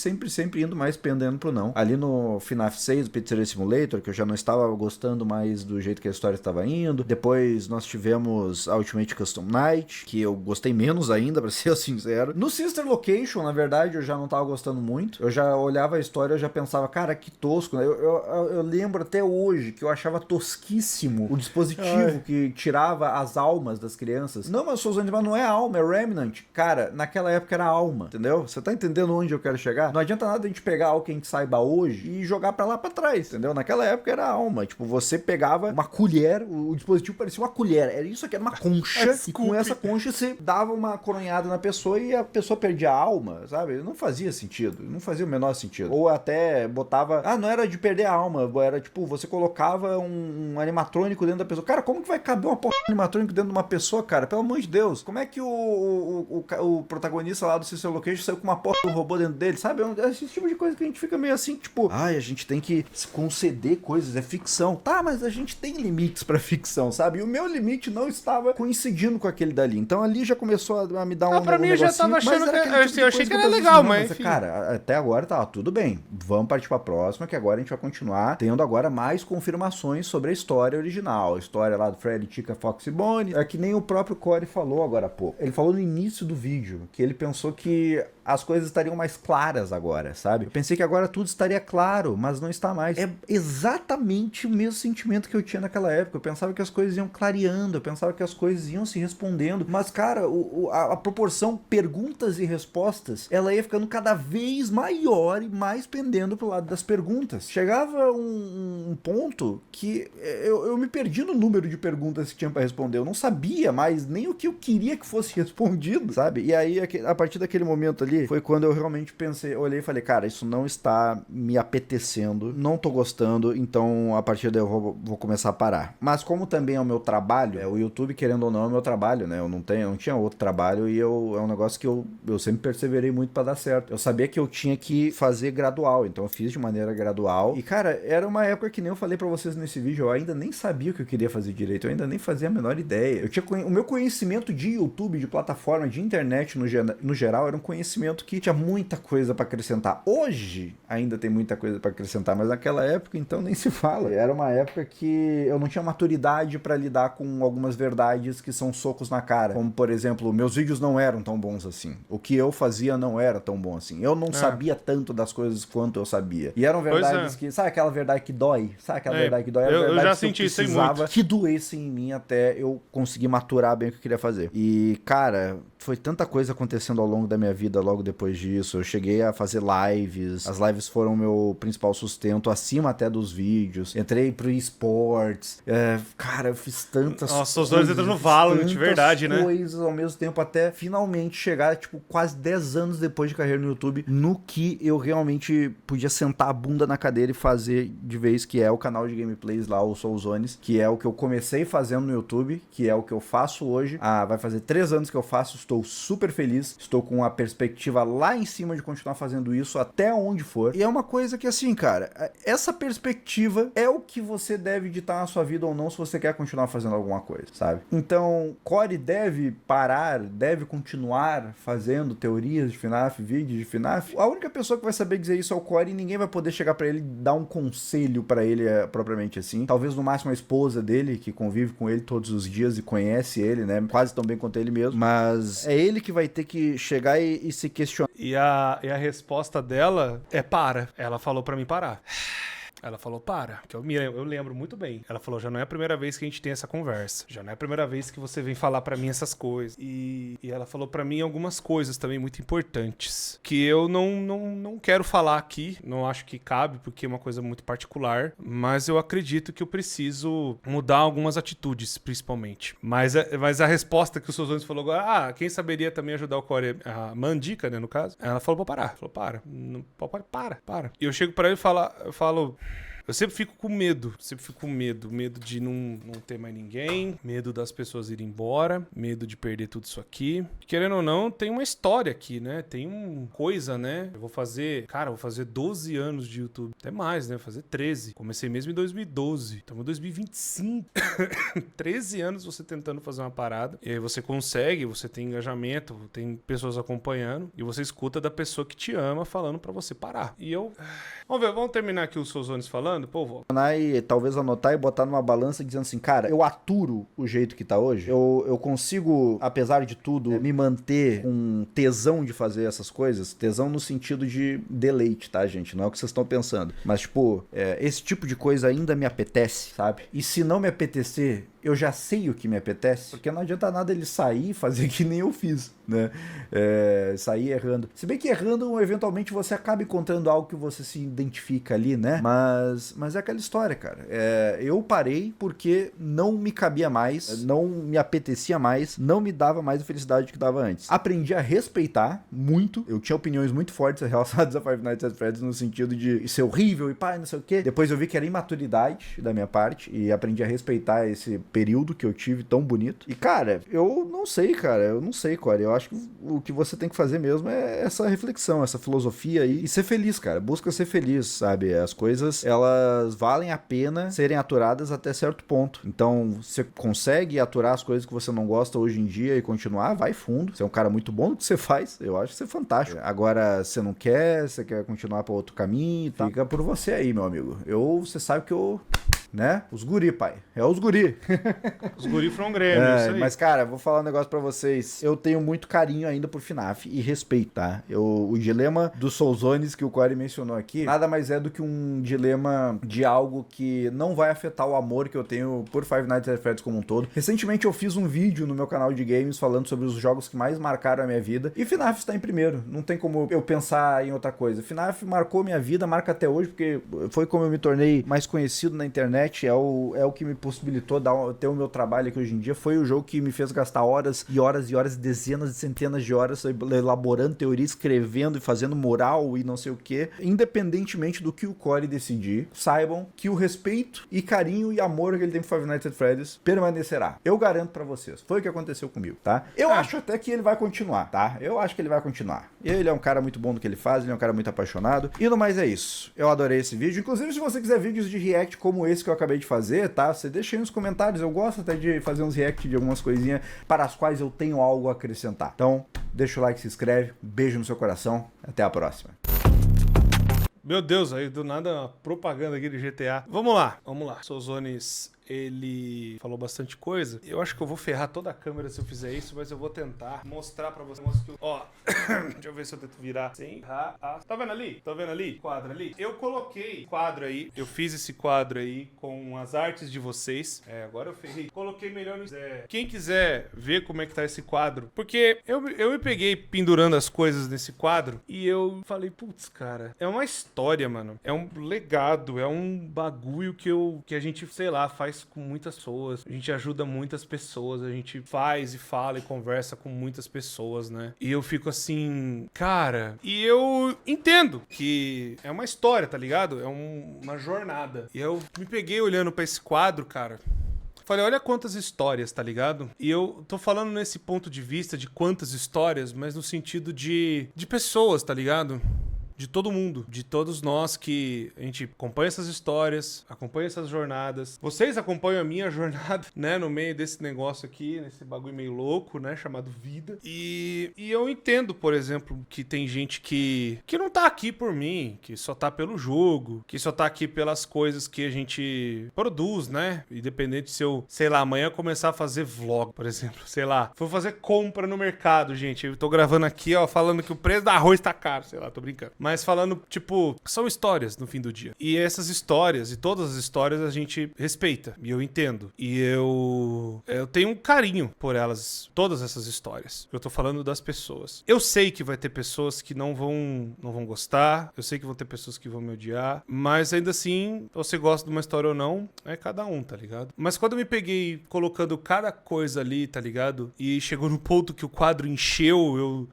indo mais pendendo pro não. Ali no FNAF 6, o Pizzeria Simulator, que eu já não estava gostando mais do jeito que a história estava indo. Depois nós tivemos a Ultimate Custom Night, que eu gostei menos ainda, pra ser sincero. No Sister Location, na verdade, eu já não tava gostando muito. Eu já olhava a história e já pensava, cara, que tosco, né? Eu lembro até hoje que eu achava tosquíssimo o dispositivo que tirava as almas das crianças. Não, mas Souzane, mas não é alma, é Remnant. Cara, naquela época era alma, entendeu? Você tá entendendo onde eu quero chegar? Não adianta nada a gente pegar algo que a gente saiba hoje e jogar pra lá pra trás, entendeu? Naquela época era alma. Tipo, você pegava uma colher, o dispositivo parecia uma colher. Era isso aqui, era uma concha. E com essa concha você dava uma coronhada na pessoa e a pessoa perdia a alma, sabe? Não fazia sentido. Não fazia o menor sentido. Ou até botava... Ah, não era de perder a alma. Era tipo, você colocava um animatrônico dentro da pessoa. Cara, como que vai caber uma porra de animatrônico dentro de uma pessoa, cara? Pelo amor de Deus. Como é que o protagonista lá do Sister Location saiu com uma porra do robô dentro dele, sabe? É esse tipo de coisa que a gente fica meio assim, tipo... Ai, a gente tem que conceder coisas, é ficção. Tá, mas a gente tem limites pra ficção, sabe? E o meu limite não estava coincidindo com aquele dali. Então ali já começou a me dar um pra mim eu já tava achando que... eu achei que era legal, mas enfim. Cara, até agora tá tudo bem. Vamos partir pra próxima, que agora a gente vai continuar tendo agora mais confirmações sobre a história original. A história lá do Freddy, Chica, Fox e Bonnie. É que nem o próprio Corey falou agora há pouco. Ele falou no início do vídeo que ele pensou que as coisas estariam mais claras agora, sabe? Eu pensei que agora tudo estaria claro, mas não está mais. É exatamente o mesmo sentimento que eu tinha naquela época. Eu pensava que as coisas iam clareando, eu pensava que as coisas iam se respondendo, mas, cara, a proporção perguntas e respostas, ela ia ficando cada vez maior e mais pendendo pro lado das perguntas. Chegava um ponto que eu me perdi no número de perguntas que tinha pra responder. Eu não sabia mais nem o que eu queria que fosse respondido, sabe? E aí, a partir daquele momento ali, foi quando eu realmente pensei, olhei e falei, cara, isso não está me apetecendo, não tô gostando, então a partir daí eu vou começar a parar. Mas como também é o meu trabalho, o YouTube, querendo ou não, é o meu trabalho, né? Eu não tinha outro trabalho e é um negócio que eu sempre perseverei muito pra dar certo. Eu sabia que eu tinha que fazer gradual, então eu fiz de maneira gradual. E, cara, era uma época que nem eu falei pra vocês nesse vídeo, eu ainda nem sabia o que eu queria fazer direito, eu ainda nem fazia a menor ideia. O meu conhecimento de YouTube, de plataforma, de internet no geral, era um conhecimento que tinha muita coisa pra acrescentar. Hoje ainda tem muita coisa pra acrescentar, mas naquela época então nem se fala. Era uma época que eu não tinha maturidade pra lidar com algumas verdades que são socos na cara. Como, por exemplo, meus vídeos não eram tão bons assim. O que eu fazia não era tão bom assim. Eu não sabia tanto das coisas quanto eu sabia. E eram verdades que... Sabe aquela verdade que dói? Sabe aquela verdade que dói? Eu já senti isso aí muito. Que doesse em mim até eu conseguir maturar bem o que eu queria fazer. E, cara, foi tanta coisa acontecendo ao longo da minha vida logo depois disso. Eu cheguei a fazer lives. As lives foram meu principal sustento, acima até dos vídeos. Entrei pro esportes. Cara, eu fiz tantas Nossa, os dois entram no Valorant, de verdade, né? Coisas ao mesmo tempo, até finalmente chegar, tipo, quase 10 anos depois de carreira no YouTube, no que eu realmente podia sentar a bunda na cadeira e fazer de vez, que é o canal de gameplays lá, o Soulzones, que é o que eu comecei fazendo no YouTube, que é o que eu faço hoje. Vai fazer 3 anos que eu faço, estou super feliz, estou com a perspectiva lá em cima de continuar fazendo isso até onde for. E é uma coisa que, assim, cara, essa perspectiva é o que você deve ditar na sua vida ou não se você quer continuar fazendo alguma coisa, sabe? Então, Corey deve parar, deve continuar fazendo teorias de FNAF, vídeos de FNAF. A única pessoa que vai saber dizer isso é o Corey e ninguém vai poder chegar pra ele e dar um conselho pra ele propriamente assim. Talvez no máximo a esposa dele, que convive com ele todos os dias e conhece ele, né? Quase tão bem quanto ele mesmo. Mas é ele que vai ter que chegar e se questionar. E a resposta dela é para. Ela falou pra mim parar. Ela falou, para, que eu lembro muito bem. Ela falou, já não é a primeira vez que a gente tem essa conversa. Já não é a primeira vez que você vem falar pra mim essas coisas. E ela falou pra mim algumas coisas também muito importantes, que eu não quero falar aqui, não acho que cabe, porque é uma coisa muito particular, mas eu acredito que eu preciso mudar algumas atitudes, principalmente. Mas a resposta que o Souzões falou agora, quem saberia também ajudar o Corey, a Mandica, né, no caso, ela falou pra parar. Falou, para. Não, para. E eu chego pra ele e falo... Eu sempre fico com medo. Sempre fico com medo. Medo de não ter mais ninguém. Medo das pessoas irem embora. Medo de perder tudo isso aqui. Querendo ou não, tem uma história aqui, né? Tem uma coisa, né? Eu vou fazer... Cara, eu vou fazer 12 anos de YouTube. Até mais, né? Vou fazer 13. Comecei mesmo em 2012. Estamos em 2025. 13 anos você tentando fazer uma parada. E aí você consegue, você tem engajamento, tem pessoas acompanhando. E você escuta da pessoa que te ama falando pra você parar. E eu... Vamos ver, vamos terminar aqui os Souzones falando? Pô, vou... E talvez anotar e botar numa balança dizendo assim, cara, eu aturo o jeito que tá hoje. Eu consigo, apesar de tudo, me manter com tesão de fazer essas coisas. Tesão no sentido de deleite, tá, gente? Não é o que vocês estão pensando. Mas, tipo, esse tipo de coisa ainda me apetece, sabe? E se não me apetecer, eu já sei o que me apetece, porque não adianta nada ele sair e fazer que nem eu fiz, né? Sair errando. Se bem que errando, eventualmente você acaba encontrando algo que você se identifica ali, né? Mas é aquela história, cara. Eu parei porque não me cabia mais, não me apetecia mais, não me dava mais a felicidade que dava antes. Aprendi a respeitar muito. Eu tinha opiniões muito fortes relacionadas a Five Nights at Freddy's no sentido de ser horrível e pá, não sei o quê. Depois eu vi que era imaturidade da minha parte e aprendi a respeitar esse período que eu tive tão bonito. E, cara, eu não sei, Corey. Eu acho que o que você tem que fazer mesmo é essa reflexão, essa filosofia aí. E ser feliz, cara. Busca ser feliz, sabe? As coisas, elas valem a pena serem aturadas até certo ponto. Então, você consegue aturar as coisas que você não gosta hoje em dia e continuar, vai fundo. Você é um cara muito bom no que você faz. Eu acho que você é fantástico. Agora, você não quer, você quer continuar para outro caminho e tal. Fica por você aí, meu amigo. Você sabe que eu... né? Os guri, pai. É os guri. Os guri from Grêmio, isso aí. Mas, cara, vou falar um negócio pra vocês. Eu tenho muito carinho ainda por FNAF e respeito, tá? O dilema dos Souzones que o Corey mencionou aqui, nada mais é do que um dilema de algo que não vai afetar o amor que eu tenho por Five Nights at Freddy's como um todo. Recentemente eu fiz um vídeo no meu canal de games falando sobre os jogos que mais marcaram a minha vida e FNAF está em primeiro. Não tem como eu pensar em outra coisa. FNAF marcou minha vida, marca até hoje, porque foi como eu me tornei mais conhecido na internet. É o que me possibilitou ter o meu trabalho aqui hoje em dia. Foi o jogo que me fez gastar horas e horas e horas, dezenas e centenas de horas elaborando teoria, escrevendo e fazendo moral e não sei o que. Independentemente do que o Corey decidir, saibam que o respeito e carinho e amor que ele tem por Five Nights at Freddy's permanecerá. Eu garanto pra vocês. Foi o que aconteceu comigo, tá? Eu acho até que ele vai continuar, tá? Eu acho que ele vai continuar. Ele é um cara muito bom no que ele faz, ele é um cara muito apaixonado. E no mais é isso. Eu adorei esse vídeo. Inclusive, se você quiser vídeos de react como esse que eu acabei de fazer, tá? Você deixa aí nos comentários. Eu gosto até de fazer uns react de algumas coisinhas para as quais eu tenho algo a acrescentar. Então, deixa o like, se inscreve. Beijo no seu coração. Até a próxima. Meu Deus, aí do nada uma propaganda aqui de GTA. Vamos lá. Souzones, ele falou bastante coisa. Eu acho que eu vou ferrar toda a câmera se eu fizer isso, mas eu vou tentar mostrar pra você. Ó, deixa eu ver se eu tento virar sem errar. Tá vendo ali? Tá vendo ali? Quadro ali? Eu coloquei quadro aí. Eu fiz esse quadro aí com as artes de vocês. Agora eu ferrei. Coloquei melhor no... Quem quiser ver como é que tá esse quadro. Porque eu me peguei pendurando as coisas nesse quadro e eu falei, putz, cara, é uma história, mano. É um legado, é um bagulho que a gente, sei lá, faz com muitas pessoas, a gente ajuda muitas pessoas, a gente faz e fala e conversa com muitas pessoas, né? E eu fico assim, cara, e eu entendo que é uma história, tá ligado? É uma jornada. E eu me peguei olhando pra esse quadro, cara. Falei, olha quantas histórias, tá ligado? E eu tô falando nesse ponto de vista de quantas histórias, mas no sentido de pessoas, tá ligado? De todo mundo, de todos nós que a gente acompanha essas histórias, acompanha essas jornadas. Vocês acompanham a minha jornada, né, no meio desse negócio aqui, nesse bagulho meio louco, né, chamado vida. E eu entendo, por exemplo, que tem gente que não tá aqui por mim, que só tá pelo jogo, que só tá aqui pelas coisas que a gente produz, né? Independente se eu, sei lá, amanhã começar a fazer vlog, por exemplo, sei lá, for fazer compra no mercado, gente. Eu tô gravando aqui, ó, falando que o preço do arroz tá caro, sei lá, tô brincando. Mas falando, tipo, são histórias no fim do dia. E essas histórias, e todas as histórias, a gente respeita. E eu entendo. E eu tenho um carinho por elas, todas essas histórias. Eu tô falando das pessoas. Eu sei que vai ter pessoas que não vão gostar. Eu sei que vão ter pessoas que vão me odiar. Mas ainda assim, você gosta de uma história ou não, é cada um, tá ligado? Mas quando eu me peguei colocando cada coisa ali, tá ligado? E chegou no ponto que o quadro encheu,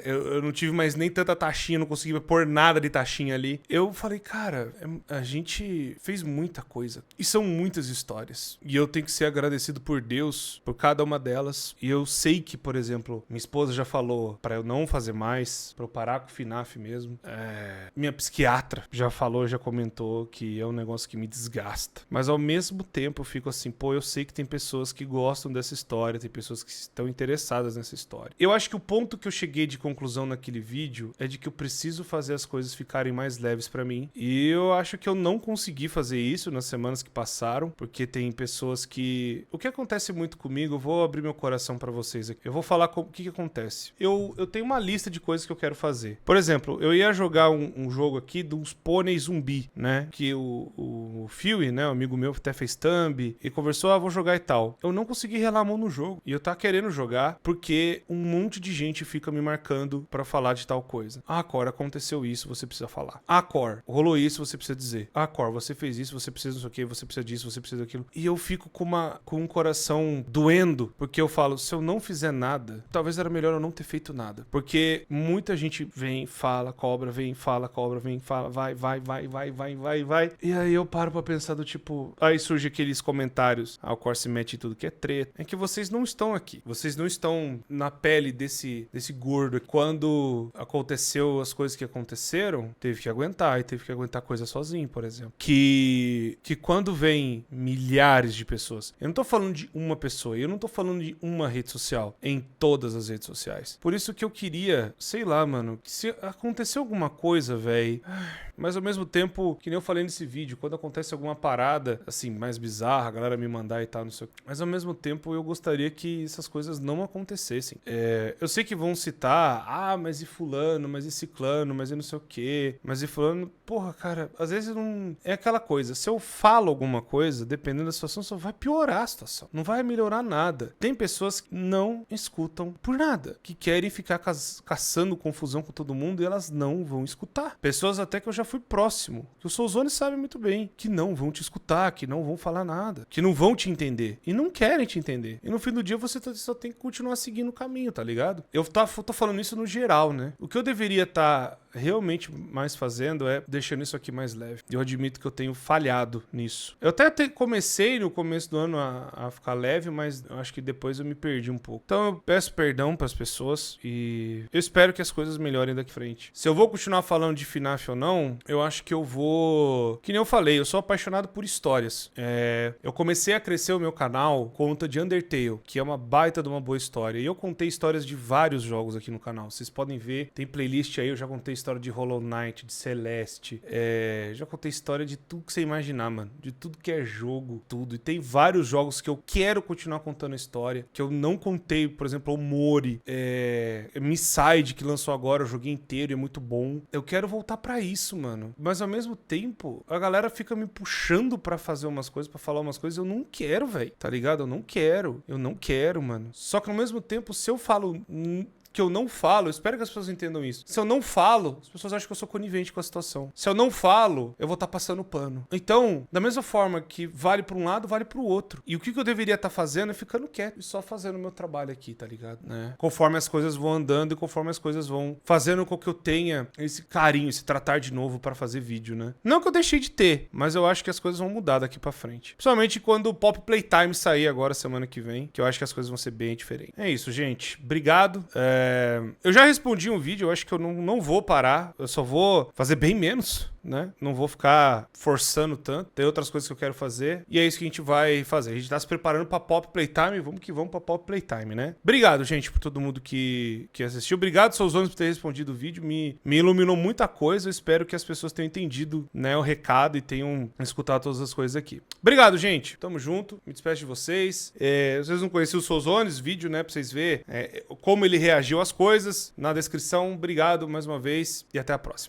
eu não tive mais nem tanta taxinha, não consegui pôr fornada de taxinha ali. Eu falei, cara, a gente fez muita coisa. E são muitas histórias. E eu tenho que ser agradecido por Deus, por cada uma delas. E eu sei que, por exemplo, minha esposa já falou pra eu não fazer mais, pra eu parar com o FNAF mesmo. Minha psiquiatra já falou, já comentou que é um negócio que me desgasta. Mas ao mesmo tempo eu fico assim, pô, eu sei que tem pessoas que gostam dessa história, tem pessoas que estão interessadas nessa história. Eu acho que o ponto que eu cheguei de conclusão naquele vídeo é de que eu preciso fazer as coisas ficarem mais leves pra mim. E eu acho que eu não consegui fazer isso nas semanas que passaram, porque tem pessoas que... O que acontece muito comigo, eu vou abrir meu coração pra vocês aqui. Eu vou falar o que acontece. Eu tenho uma lista de coisas que eu quero fazer. Por exemplo, eu ia jogar um jogo aqui dos pôneis zumbi, né? Que o Phil, né? O amigo meu até fez thumb e conversou, vou jogar e tal. Eu não consegui relar a mão no jogo. E eu tava querendo jogar porque um monte de gente fica me marcando pra falar de tal coisa. Cor, aconteceu isso, você precisa falar. Cor, rolou isso, você precisa dizer. Cor, você fez isso, você precisa não sei o que, você precisa disso, você precisa daquilo. E eu fico com um coração doendo, porque eu falo, se eu não fizer nada, talvez era melhor eu não ter feito nada. Porque muita gente vem, fala, cobra, vem, fala, cobra, vem, fala, vai. E aí eu paro pra pensar do tipo... Aí surge aqueles comentários, o Cor se mete em tudo que é treta. É que vocês não estão aqui. Vocês não estão na pele desse gordo. Quando aconteceu as coisas que aconteceram, teve que aguentar. E teve que aguentar coisa sozinho, por exemplo. Que quando vem milhares de pessoas... Eu não tô falando de uma pessoa. Eu não tô falando de uma rede social. Em todas as redes sociais. Por isso que eu queria... Sei lá, mano. Se aconteceu alguma coisa, velho... Mas ao mesmo tempo, que nem eu falei nesse vídeo, quando acontece alguma parada, assim, mais bizarra, a galera me mandar e tal, não sei o que. Mas ao mesmo tempo, eu gostaria que essas coisas não acontecessem. Eu sei que vão citar, mas e fulano, mas e ciclano, mas e não sei o que, mas e fulano... Porra, cara, às vezes não... É aquela coisa, se eu falo alguma coisa, dependendo da situação, só vai piorar a situação. Não vai melhorar nada. Tem pessoas que não escutam por nada, que querem ficar caçando confusão com todo mundo e elas não vão escutar. Pessoas até que eu já fui próximo, que o Soulzone sabe muito bem, que não vão te escutar, que não vão falar nada, que não vão te entender e não querem te entender. E no fim do dia você só tem que continuar seguindo o caminho, tá ligado? Eu tô falando isso no geral, né? O que eu deveria estar realmente mais fazendo é deixando isso aqui mais leve. Eu admito que eu tenho falhado nisso. Eu até comecei no começo do ano a ficar leve, mas eu acho que depois eu me perdi um pouco. Então eu peço perdão pras pessoas e eu espero que as coisas melhorem daqui pra frente. Se eu vou continuar falando de FNAF ou não, eu acho que eu vou... Que nem eu falei, eu sou apaixonado por histórias. Eu comecei a crescer o meu canal com conta de Undertale, que é uma baita de uma boa história. E eu contei histórias de vários jogos aqui no canal. Vocês podem ver, tem playlist aí, eu já contei história de Hollow Knight, de Celeste. Já contei história de tudo que você imaginar, mano. De tudo que é jogo, tudo. E tem vários jogos que eu quero continuar contando a história, que eu não contei, por exemplo, o Mori, Misside, que lançou agora, eu joguei inteiro e é muito bom. Eu quero voltar pra isso, mano. Mas ao mesmo tempo, a galera fica me puxando pra fazer umas coisas, pra falar umas coisas. Eu não quero, velho. Tá ligado? Eu não quero, mano. Só que ao mesmo tempo, se eu falo... que eu não falo, eu espero que as pessoas entendam isso. Se eu não falo, as pessoas acham que eu sou conivente com a situação. Se eu não falo, eu vou estar passando pano. Então, da mesma forma que vale pra um lado, vale pro outro. E o que eu deveria estar fazendo é ficando quieto e só fazendo o meu trabalho aqui, tá ligado? Né? Conforme as coisas vão andando e conforme as coisas vão fazendo com que eu tenha esse carinho, esse tratar de novo pra fazer vídeo, né? Não que eu deixei de ter, mas eu acho que as coisas vão mudar daqui pra frente. Principalmente quando o Pop Playtime sair agora, semana que vem, que eu acho que as coisas vão ser bem diferentes. É isso, gente. Obrigado. Eu já respondi um vídeo, eu acho que eu não vou parar, eu só vou fazer bem menos, né? Não vou ficar forçando tanto, tem outras coisas que eu quero fazer, e é isso que a gente vai fazer. A gente tá se preparando pra Pop Playtime, vamos que vamos pra Pop Playtime, né? Obrigado, gente, por todo mundo que assistiu. Obrigado, Soulzone, por ter respondido o vídeo, me iluminou muita coisa, eu espero que as pessoas tenham entendido, né, o recado e tenham escutado todas as coisas aqui. Obrigado, gente, tamo junto, me despeço de vocês. Vocês não conheciam o Soulzone, vídeo, né, pra vocês verem como ele reagiu às coisas, na descrição. Obrigado mais uma vez e até a próxima.